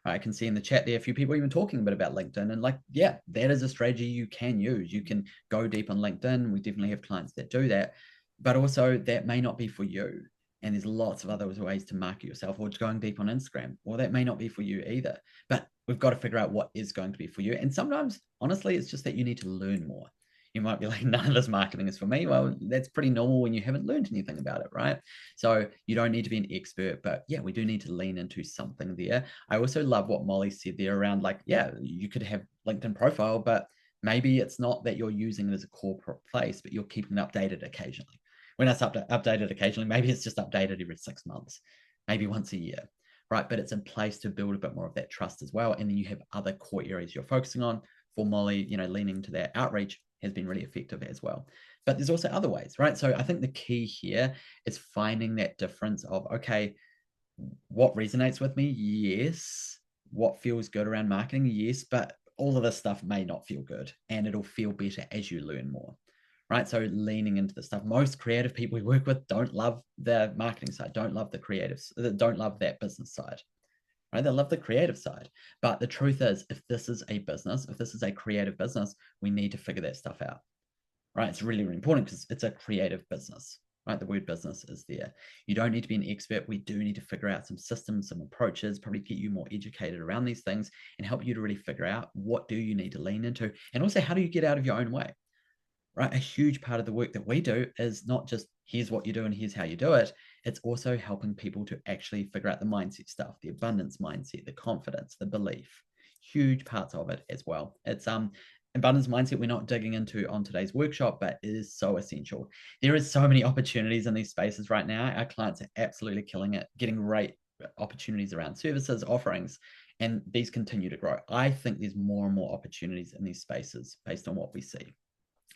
I can see in the chat there a few people even talking a bit about LinkedIn, and like, yeah, that is a strategy you can use. You can go deep on LinkedIn. We definitely have clients that do that, but also that may not be for you. And there's lots of other ways to market yourself, or just going deep on Instagram. Well, that may not be for you either, but we've got to figure out what is going to be for you. And sometimes, honestly, it's just that you need to learn more. You might be like, none of this marketing is for me. Well, that's pretty normal when you haven't learned anything about it, right? So you don't need to be an expert, but yeah, we do need to lean into something there. I also love what Molly said there around like, yeah, you could have LinkedIn profile, but maybe it's not that you're using it as a corporate place, but you're keeping it updated occasionally. When it's updated occasionally, maybe it's just updated every 6 months, maybe once a year, right? But it's in place to build a bit more of that trust as well. And then you have other core areas you're focusing on. For Molly, leaning to that outreach has been really effective as well. But there's also other ways, right? So I think the key here is finding that difference of, okay, what resonates with me? Yes. What feels good around marketing? Yes. But all of this stuff may not feel good, and it'll feel better as you learn more, right? So leaning into the stuff. Most creative people we work with don't love the marketing side, don't love the creatives, don't love that business side. Right? They love the creative side. But the truth is, if this is a business, if this is a creative business, we need to figure that stuff out. Right? It's really, really important because it's a creative business. Right? The word business is there. You don't need to be an expert. We do need to figure out some systems, some approaches, probably get you more educated around these things and help you to really figure out what do you need to lean into. And also, how do you get out of your own way? right? A huge part of the work that we do is not just here's what you do and here's how you do it. It's also helping people to actually figure out the mindset stuff, the abundance mindset, the confidence, the belief, huge parts of it as well. It's abundance mindset we're not digging into on today's workshop, but it is so essential. There is so many opportunities in these spaces right now. Our clients are absolutely killing it, getting great opportunities around services, offerings, and these continue to grow. I think there's more and more opportunities in these spaces based on what we see.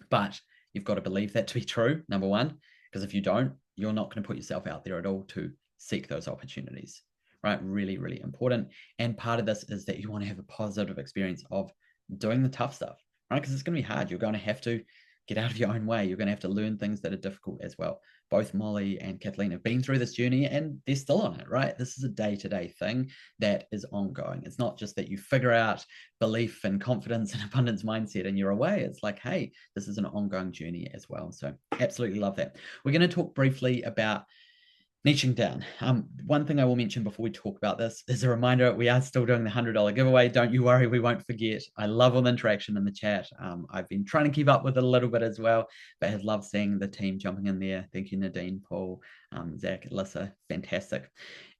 But you've got to believe that to be true, number one, because if you don't, you're not going to put yourself out there at all to seek those opportunities, right? Really, really important. And part of this is that you want to have a positive experience of doing the tough stuff, right? Because it's going to be hard. You're going to have to get out of your own way. You're going to have to learn things that are difficult as well. Both Molly and Kathleen have been through this journey and they're still on it, right? This is a day-to-day thing that is ongoing. It's not just that you figure out belief and confidence and abundance mindset and you're away. It's like, hey, this is an ongoing journey as well. So absolutely love that. We're going to talk briefly about niching down. One thing I will mention before we talk about this is a reminder, we are still doing the $100 giveaway. Don't you worry, we won't forget. I love all the interaction in the chat. I've been trying to keep up with it a little bit as well, but have loved seeing the team jumping in there. Thank you, Nadine, Paul, Zach, Alyssa, fantastic.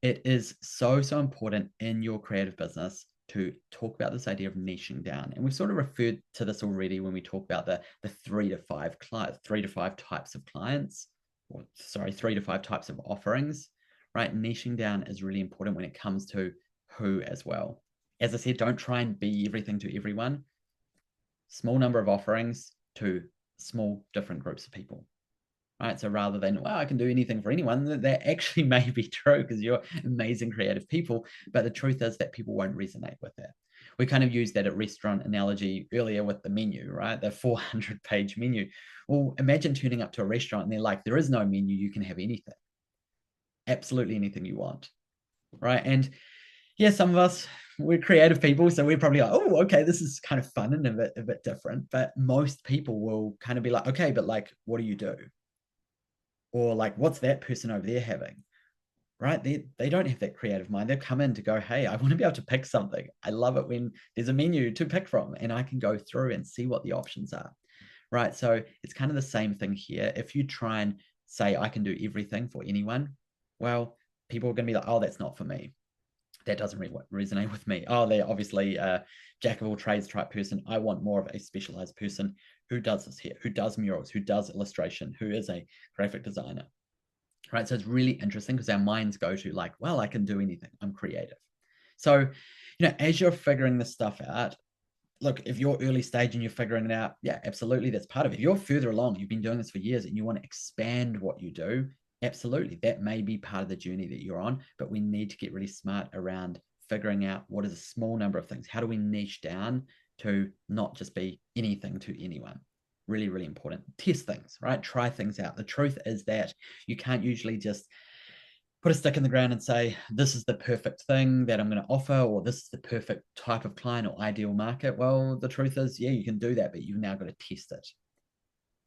It is so, so important in your creative business to talk about this idea of niching down. And we've sort of referred to this already when we talk about the 3 to 5 types of clients. Or, sorry, 3 to 5 types of offerings, right? Niching down is really important when it comes to who as well. As I said, don't try and be everything to everyone. Small number of offerings to small different groups of people, right? So rather than, well, I can do anything for anyone, that actually may be true because you're amazing creative people, but the truth is that people won't resonate with that. We kind of used that at restaurant analogy earlier with the menu, right? The 400-page menu. Well, imagine turning up to a restaurant and they're like, there is no menu, you can have anything. Absolutely anything you want, right? And yeah, some of us, we're creative people, so we're probably like, oh, okay, this is kind of fun and a bit different. But most people will kind of be like, okay, but like, what do you do? Or like, what's that person over there having? Right? They don't have that creative mind. They've come in to go, hey, I want to be able to pick something. I love it when there's a menu to pick from and I can go through and see what the options are. Right? So it's kind of the same thing here. If you try and say, I can do everything for anyone, well, people are going to be like, oh, that's not for me. That doesn't really resonate with me. Oh, they're obviously a jack of all trades type person. I want more of a specialized person who does this here, who does murals, who does illustration, who is a graphic designer. Right. So it's really interesting because our minds go to like, well, I can do anything. I'm creative. So, as you're figuring this stuff out, look, if you're early stage and you're figuring it out, yeah, absolutely. That's part of it. If you're further along, you've been doing this for years and you want to expand what you do, absolutely. That may be part of the journey that you're on, but we need to get really smart around figuring out what is a small number of things. How do we niche down to not just be anything to anyone? Really, really important. Test things, right? Try things out. The truth is that you can't usually just put a stick in the ground and say, this is the perfect thing that I'm going to offer, or this is the perfect type of client or ideal market. Well, the truth is, yeah, you can do that, but you've now got to test it.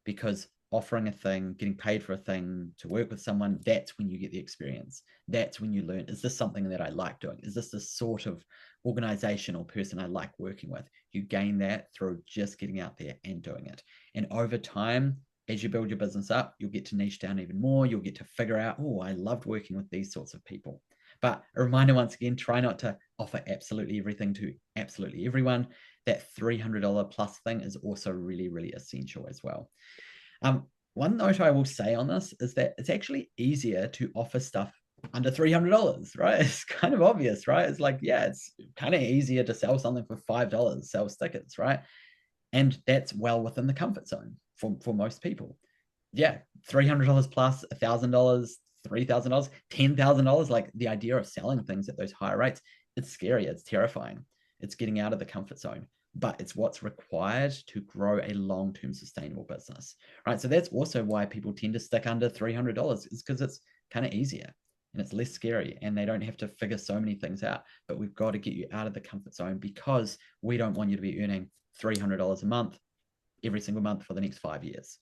Because offering a thing, getting paid for a thing, to work with someone, that's when you get the experience. That's when you learn, is this something that I like doing? Is this the sort of organization or person I like working with? You gain that through just getting out there and doing it. And over time, as you build your business up, you'll get to niche down even more. You'll get to figure out, oh, I loved working with these sorts of people. But a reminder, once again, try not to offer absolutely everything to absolutely everyone. That $300 plus thing is also really, really essential as well. One note I will say on this is that it's actually easier to offer stuff under $300, right? It's kind of obvious, right? It's like, yeah, it's kind of easier to sell something for $5, sell stickers, right? And that's well within the comfort zone for most people. Yeah, $300 plus, $1,000, $3,000, $10,000, like the idea of selling things at those higher rates, it's scary, it's terrifying. It's getting out of the comfort zone, but it's what's required to grow a long-term sustainable business, right? So that's also why people tend to stick under $300, is because it's kind of easier and it's less scary and they don't have to figure so many things out. But we've got to get you out of the comfort zone because we don't want you to be earning $300 a month every single month for the next 5 years,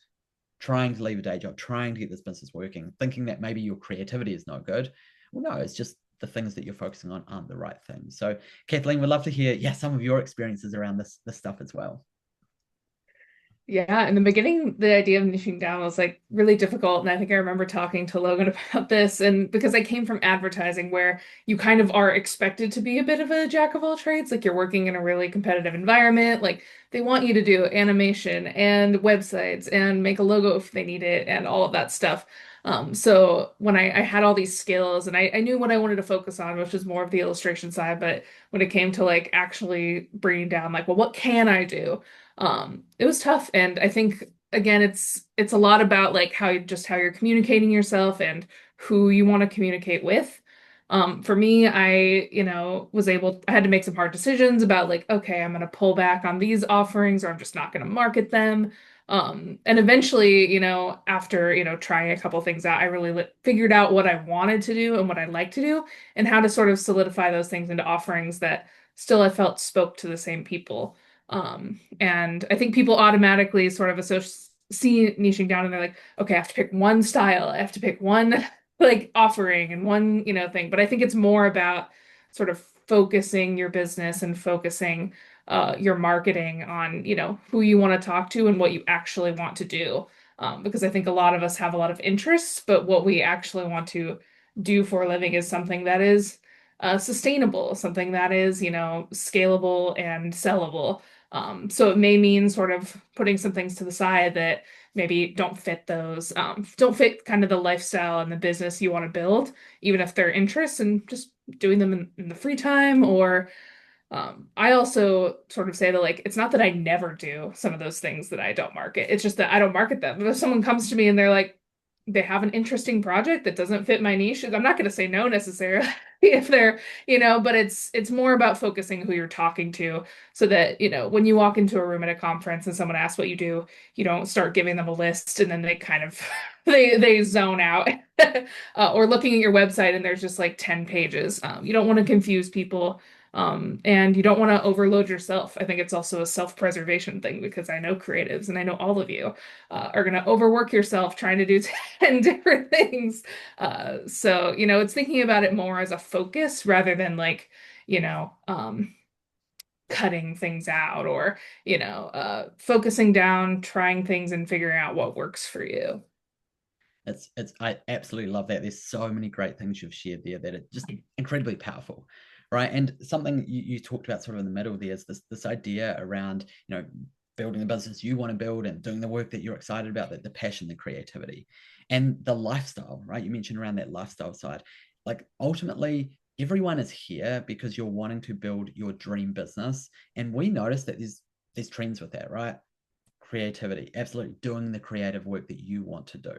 trying to leave a day job, trying to get this business working, thinking that maybe your creativity is no good. Well, no, it's just the things that you're focusing on aren't the right things. So Kathleen, we'd love to hear, some of your experiences around this stuff as well. Yeah, in the beginning, the idea of niching down was like really difficult. And I think I remember talking to Logan about this. And because I came from advertising where you kind of are expected to be a bit of a jack of all trades, like you're working in a really competitive environment. Like they want you to do animation and websites and make a logo if they need it and all of that stuff. So when I had all these skills and I knew what I wanted to focus on, which was more of the illustration side, but when it came to like actually bringing down like, well, what can I do? It was tough. And I think again, it's a lot about like how you're communicating yourself and who you want to communicate with. For me, I had to make some hard decisions about like, okay, I'm gonna pull back on these offerings or I'm just not gonna market them. And eventually, after, trying a couple things out, I really figured out what I wanted to do and what I like to do and how to sort of solidify those things into offerings that still I felt spoke to the same people. And I think people automatically sort of see niching down and they're like, okay, I have to pick one style, I have to pick one like offering and one, thing. But I think it's more about sort of focusing your business and focusing your marketing on, who you want to talk to and what you actually want to do. Because I think a lot of us have a lot of interests, but what we actually want to do for a living is something that is sustainable, something that is, scalable and sellable. So it may mean sort of putting some things to the side that maybe don't fit kind of the lifestyle and the business you want to build, even if they're interests and just doing them in the free time. Or I also sort of say that like it's not that I never do some of those things that I don't market. It's just that I don't market them. If someone comes to me and they're like, they have an interesting project that doesn't fit my niche, I'm not going to say no necessarily if they're, but it's more about focusing who you're talking to so that, when you walk into a room at a conference and someone asks what you do, you don't start giving them a list and then they kind of they zone out or looking at your website and there's just like 10 pages. You don't want to confuse people. And you don't want to overload yourself. I think it's also a self-preservation thing because I know creatives and I know all of you are going to overwork yourself trying to do 10 different things. So, it's thinking about it more as a focus rather than like, cutting things out or, focusing down, trying things and figuring out what works for you. I absolutely love that. There's so many great things you've shared there that are just incredibly powerful, right? And something you talked about sort of in the middle there is this idea around, building the business you want to build and doing the work that you're excited about, the passion, the creativity, and the lifestyle, right? You mentioned around that lifestyle side. Like ultimately, everyone is here because you're wanting to build your dream business. And we notice that there's trends with that, right? Creativity, absolutely doing the creative work that you want to do,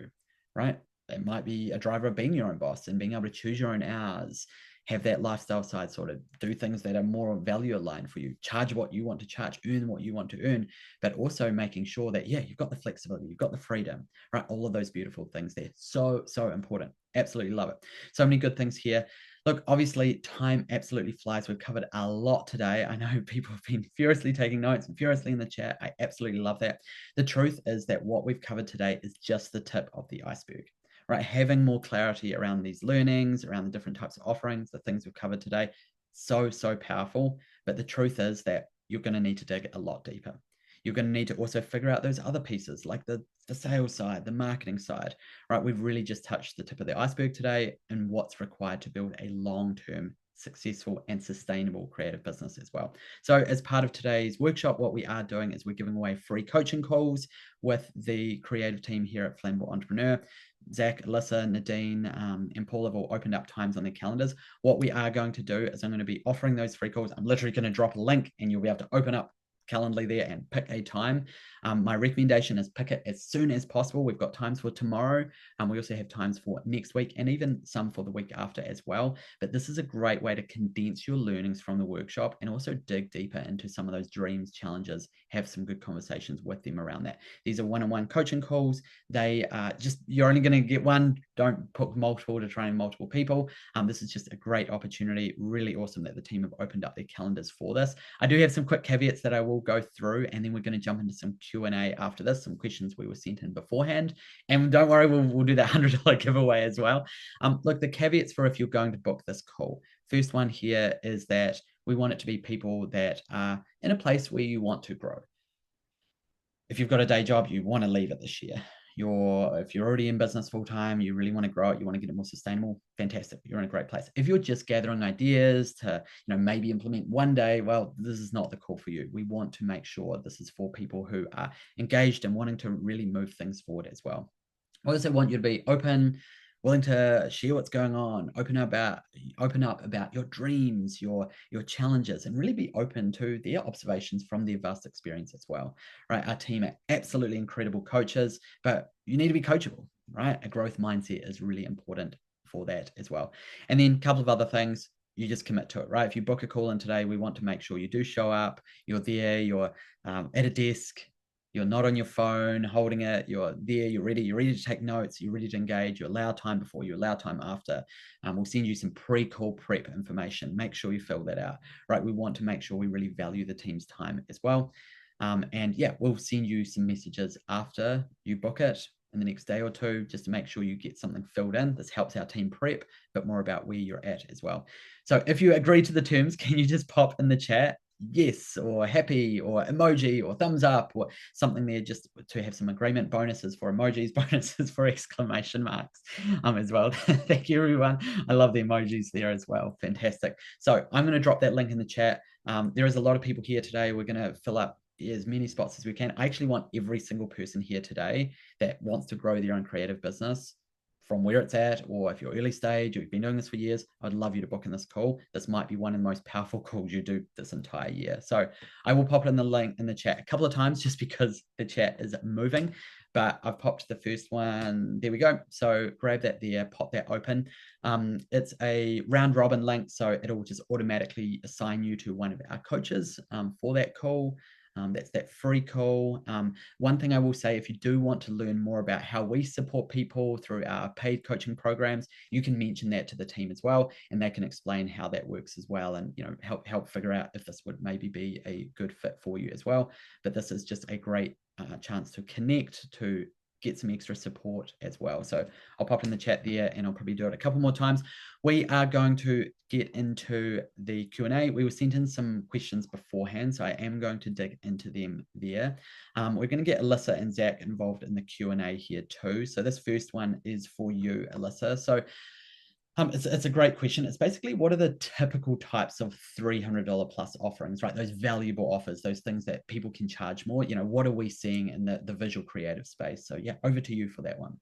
right? It might be a driver of being your own boss and being able to choose your own hours, have that lifestyle side, sort of do things that are more value aligned for you, charge what you want to charge, earn what you want to earn, but also making sure that, yeah, you've got the flexibility, you've got the freedom, right? All of those beautiful things there. So, so important. Absolutely love it. So many good things here. Look, obviously, time absolutely flies. We've covered a lot today. I know people have been furiously taking notes and furiously in the chat. I absolutely love that. The truth is that what we've covered today is just the tip of the iceberg, right? Having more clarity around these learnings, around the different types of offerings, the things we've covered today, so, so powerful. But the truth is that you're going to need to dig a lot deeper. You're going to need to also figure out those other pieces like the sales side, the marketing side, right? We've really just touched the tip of the iceberg today and what's required to build a long-term, successful and sustainable creative business as well. So as part of today's workshop, what we are doing is we're giving away free coaching calls with the creative team here at Flammable Entrepreneur. Zach, Alyssa, Nadine, and Paul have all opened up times on their calendars. What we are going to do is I'm going to be offering those free calls. I'm literally going to drop a link and you'll be able to open up Calendly there and pick a time. My recommendation is pick it as soon as possible. We've got times for tomorrow, and we also have times for next week and even some for the week after as well. But this is a great way to condense your learnings from the workshop and also dig deeper into some of those dreams, challenges, have some good conversations with them around that. These are one-on-one coaching calls. They are just, you're only going to get one. Don't put multiple to train multiple people. This is just a great opportunity. Really awesome that the team have opened up their calendars for this. I do have some quick caveats that I will go through, and then we're going to jump into some Q&A after this, some questions we were sent in beforehand. And don't worry, we'll do that $100 giveaway as well. Look, the caveats for if you're going to book this call. First one here is that we want it to be people that are in a place where you want to grow. if you've got a day job, you want to leave it this year. If you're already in business full time, you really want to grow it, you want to get it more sustainable, fantastic. You're in a great place. If you're just gathering ideas to, maybe implement one day, well, this is not the call for you. We want to make sure this is for people who are engaged and wanting to really move things forward as well. I also want you to be open, willing to share what's going on, open up about your dreams, your challenges, and really be open to their observations from their vast experience as well, right? Our team are absolutely incredible coaches, but you need to be coachable, right? A growth mindset is really important for that as well. And then a couple of other things, you just commit to it, right? If you book a call in today, we want to make sure you do show up, you're there, you're at a desk, you're not on your phone holding it, you're there, you're ready to take notes, you're ready to engage, you allow time before, you allow time after. We'll send you some pre-call prep information. Make sure you fill that out, right? We want to make sure we really value the team's time as well. And yeah, we'll send you some messages after you book it in the next day or two, just to make sure you get something filled in. This helps our team prep, but more about where you're at as well. So if you agree to the terms, can you just pop in the chat yes, or happy, or emoji, or thumbs up, or something there, just to have some agreement. Bonuses for emojis, bonuses for exclamation marks as well. Thank you, everyone. I love the emojis there as well. Fantastic. So I'm going to drop that link in the chat. There is a lot of people here today. We're going to fill up as many spots as we can. I actually want every single person here today that wants to grow their own creative business from where it's at, or if you're early stage or you've been doing this for years, I'd love you to book in this call. This might be one of the most powerful calls you do this entire year. So I will pop it in the link in the chat a couple of times just because the chat is moving, but I've popped the first one. There we go. So grab that there, pop that open. It's a round robin link, so it'll just automatically assign you to one of our coaches for that call. That's that free call. One thing I will say, if you do want to learn more about how we support people through our paid coaching programs, you can mention that to the team as well, and they can explain how that works as well, and help figure out if this would maybe be a good fit for you as well. But this is just a great chance to connect, to get some extra support as well. So I'll pop in the chat there, and I'll probably do it a couple more times. We are going to get into the Q&A. We were sent in some questions beforehand, so I am going to dig into them there. We're going to get Alyssa and Zach involved in the Q&A here too. So this first one is for you, Alyssa. So it's a great question. It's basically, what are the typical types of $300 plus offerings, right? Those valuable offers, those things that people can charge more. What are we seeing in the visual creative space? So yeah, over to you for that one.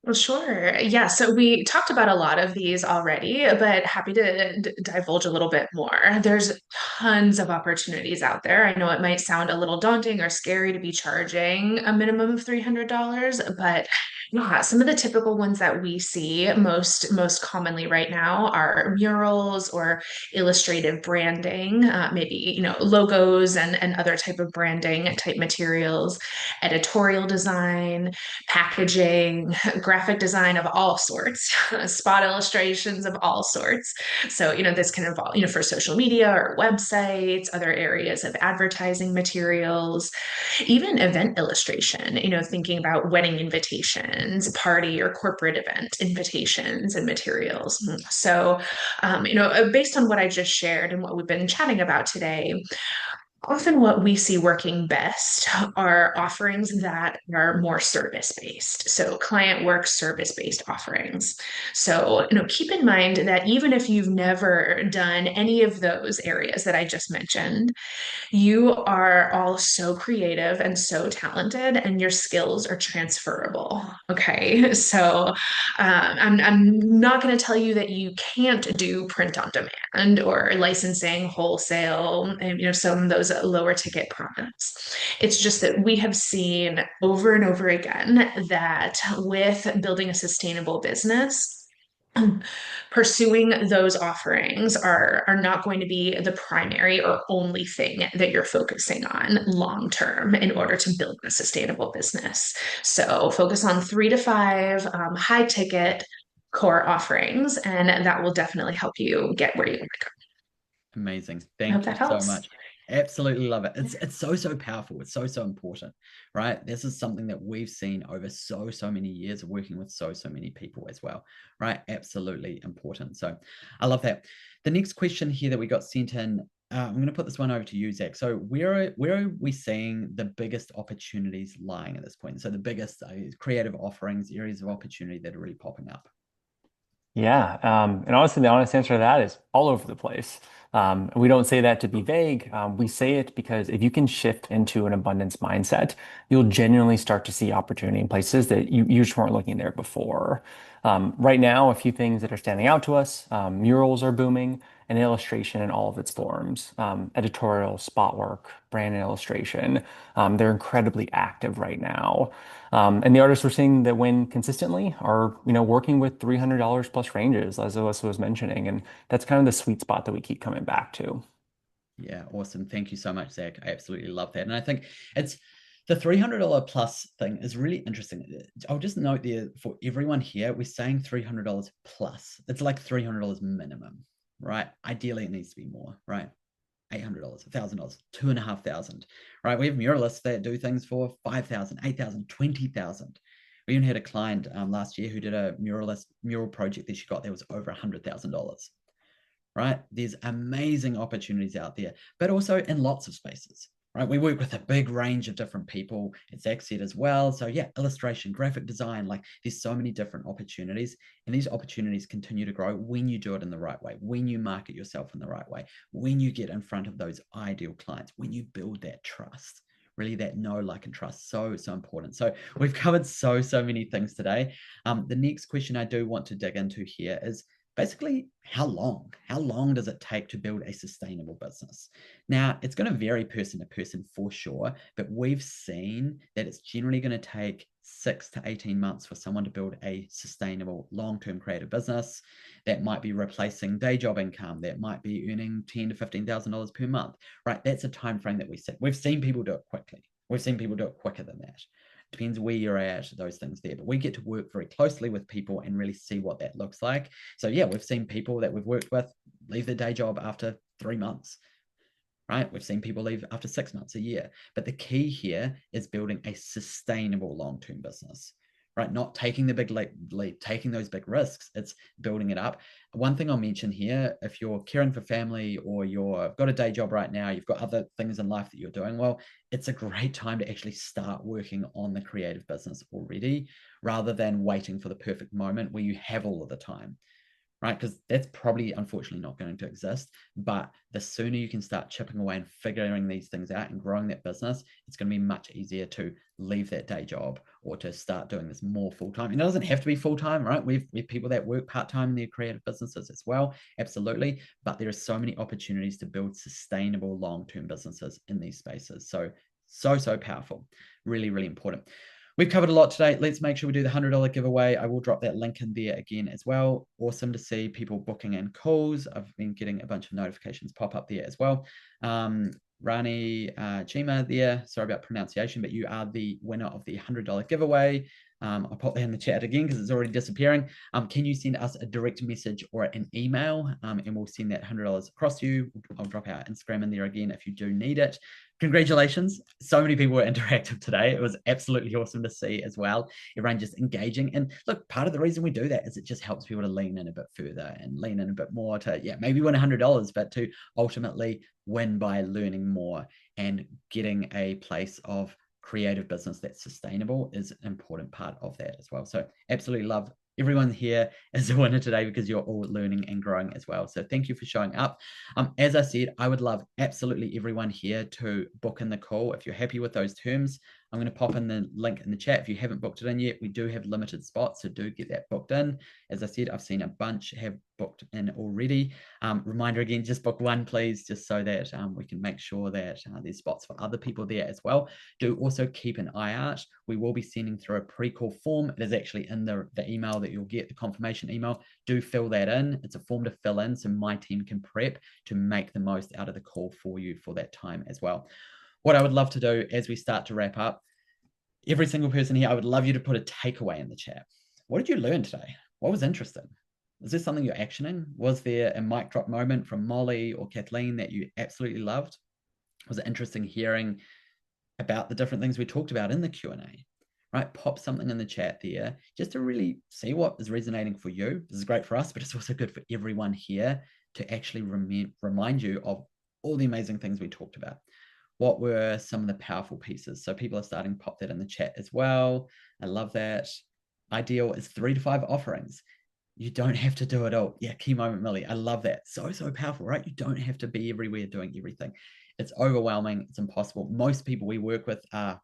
Well, sure. Yeah. So we talked about a lot of these already, but happy to divulge a little bit more. There's tons of opportunities out there. I know it might sound a little daunting or scary to be charging a minimum of $300, but yeah, some of the typical ones that we see most commonly right now are murals or illustrative branding, maybe logos and other type of branding type materials, editorial design, packaging, graphic design of all sorts, spot illustrations of all sorts. So, this can involve, for social media or websites, other areas of advertising materials, even event illustration, thinking about wedding invitations, party or corporate event invitations and materials. So, based on what I just shared and what we've been chatting about today, often what we see working best are offerings that are more service-based. So client work service-based offerings. So, keep in mind that even if you've never done any of those areas that I just mentioned, you are all so creative and so talented, and your skills are transferable. Okay. So I'm not going to tell you that you can't do print on demand or licensing, wholesale, and some of those lower ticket products. It's just that we have seen over and over again that with building a sustainable business, pursuing those offerings are not going to be the primary or only thing that you're focusing on long term in order to build a sustainable business. So focus on 3 to 5 high ticket core offerings, and that will definitely help you get where you want to go. Amazing. Thank you so much. Absolutely love it. It's so powerful. It's so important, right? This is something that we've seen over so many years of working with so many people as well, right? Absolutely important. So I love that. The next question here that we got sent in I'm going to put this one over to you, Zach. So where are we seeing the biggest opportunities lying at this point? So the biggest creative offerings, areas of opportunity that are really popping up. Yeah, and honestly, the honest answer to that is all over the place. We don't say that to be vague. We say it because if you can shift into an abundance mindset, you'll genuinely start to see opportunity in places that you just weren't looking there before. Right now, a few things that are standing out to us, murals are booming, and illustration in all of its forms, editorial, spot work, brand and illustration. They're incredibly active right now. And the artists we're seeing that win consistently are, working with $300 plus ranges, as Alyssa was mentioning. And that's kind of the sweet spot that we keep coming back to. Yeah, awesome. Thank you so much, Zach. I absolutely love that. And I think it's the $300 plus thing is really interesting. I'll just note there for everyone here, we're saying $300 plus. It's like $300 minimum, right? Ideally, it needs to be more, right? $800, $1,000, $2,500, right? We have muralists that do things for $5,000, $8,000, $20,000. We even had a client last year who did a mural project that she got that was over $100,000, right? There's amazing opportunities out there, but also in lots of spaces, right? We work with a big range of different people, as Zach said as well. So yeah, illustration, graphic design, like there's so many different opportunities, and these opportunities continue to grow when you do it in the right way, when you market yourself in the right way, when you get in front of those ideal clients, when you build that trust. Really, that know, like, and trust, so important. So we've covered so many things today. The next question I do want to dig into here is basically how long does it take to build a sustainable business? Now, it's going to vary person to person for sure, but we've seen that it's generally going to take 6 to 18 months for someone to build a sustainable long-term creative business that might be replacing day job income, that might be earning $10,000 to $15,000 per month, right? That's a time frame that we set. We've seen people do it quickly. We've seen people do it quicker than that. Depends where you're at, those things there. But we get to work very closely with people and really see what that looks like. So yeah, we've seen people that we've worked with leave their day job after 3 months, right? We've seen people leave after 6 months, a year. But the key here is building a sustainable long-term business, right? Not taking the big leap, taking those big risks. It's building it up. One thing I'll mention here, if you're caring for family or you've got a day job right now, you've got other things in life that you're doing, well, it's a great time to actually start working on the creative business already, rather than waiting for the perfect moment where you have all of the time, right? Because that's probably, unfortunately, not going to exist. But the sooner you can start chipping away and figuring these things out and growing that business, it's going to be much easier to leave that day job or to start doing this more full-time. And it doesn't have to be full-time, right? We've people that work part-time in their creative businesses as well, absolutely. But there are so many opportunities to build sustainable long-term businesses in these spaces. So powerful, really important. We've covered a lot today. Let's make sure we do the $100 giveaway. I will drop that link in there again as well. Awesome to see people booking in calls. I've been getting a bunch of notifications pop up there as well. Rani Chima there, sorry about pronunciation, but you are the winner of the $100 giveaway. I'll pop that in the chat again because it's already disappearing. Can you send us a direct message or an email, and we'll send that $100 across to you. I'll drop our Instagram in there again if you do need it. Congratulations. So many people were interactive today. It was absolutely awesome to see as well. Everyone just engaging. And look, part of the reason we do that is it just helps people to lean in a bit further and lean in a bit more to, yeah, maybe win $100, but to ultimately win by learning more and getting a place of creative business that's sustainable is an important part of that as well. So absolutely love everyone here is a winner today because you're all learning and growing as well. So thank you for showing up. As I said, I would love absolutely everyone here to book in the call. If you're happy with those terms, I'm going to pop in the link in the chat. If you haven't booked it in yet, we do have limited spots, so do get that booked in. As I said, I've seen a bunch have booked in already. Reminder again, just book one, please, just so that we can make sure that there's spots for other people there as well. Do also keep an eye out. We will be sending through a pre-call form. It is actually in the email that you'll get, the confirmation email. Do fill that in. It's a form to fill in so my team can prep to make the most out of the call for you for that time as well. What I would love to do as we start to wrap up, every single person here, I would love you to put a takeaway in the chat. What did you learn today? What was interesting? Was there something you're actioning? Was there a mic drop moment from Molly or Kathleen that you absolutely loved? Was it interesting hearing about the different things we talked about in the Q&A? Right? Pop something in the chat there just to really see what is resonating for you. This is great for us, but it's also good for everyone here to actually remind you of all the amazing things we talked about. What were some of the powerful pieces? So people are starting to pop that in the chat as well. I love that. Ideal is 3 to 5 offerings. You don't have to do it all. Yeah, key moment, Millie. I love that. So powerful, right? You don't have to be everywhere doing everything. It's overwhelming. It's impossible. Most people we work with are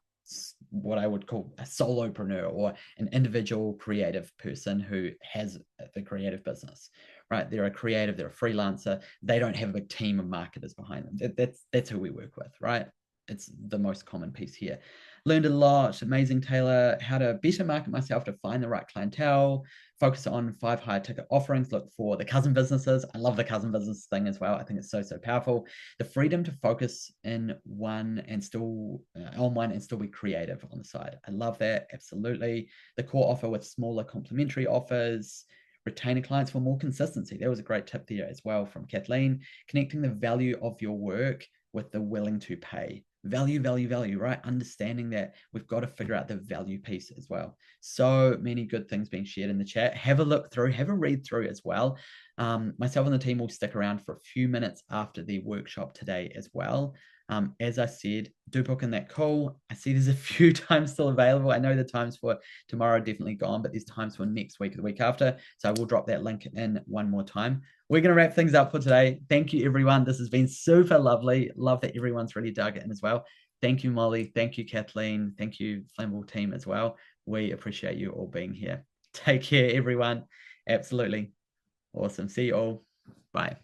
what I would call a solopreneur, or an individual creative person who has the creative business, right? They're a creative, they're a freelancer. They don't have a big team of marketers behind them. That's who we work with, right? It's the most common piece here. Learned a lot. Amazing, Taylor. How to better market myself to find the right clientele. Focus on 5 high ticket offerings. Look for the cousin businesses. I love the cousin business thing as well. I think it's so powerful. The freedom to focus in one and still on one and still be creative on the side. I love that. Absolutely. The core offer with smaller complementary offers. Retaining clients for more consistency. That was a great tip there as well from Kathleen. Connecting the value of your work with the willing to pay. Value, right? Understanding that we've got to figure out the value piece as well. So many good things being shared in the chat. Have a look through, have a read through as well. Myself and the team will stick around for a few minutes after the workshop today as well. As I said, do book in that call. I see there's a few times still available. I know the times for tomorrow are definitely gone, but there's times for next week or the week after. So I will drop that link in one more time. We're going to wrap things up for today. Thank you, everyone. This has been super lovely. Love that everyone's really dug it in as well. Thank you, Molly. Thank you, Kathleen. Thank you, Flammable team as well. We appreciate you all being here. Take care, everyone. Absolutely. Awesome. See you all. Bye.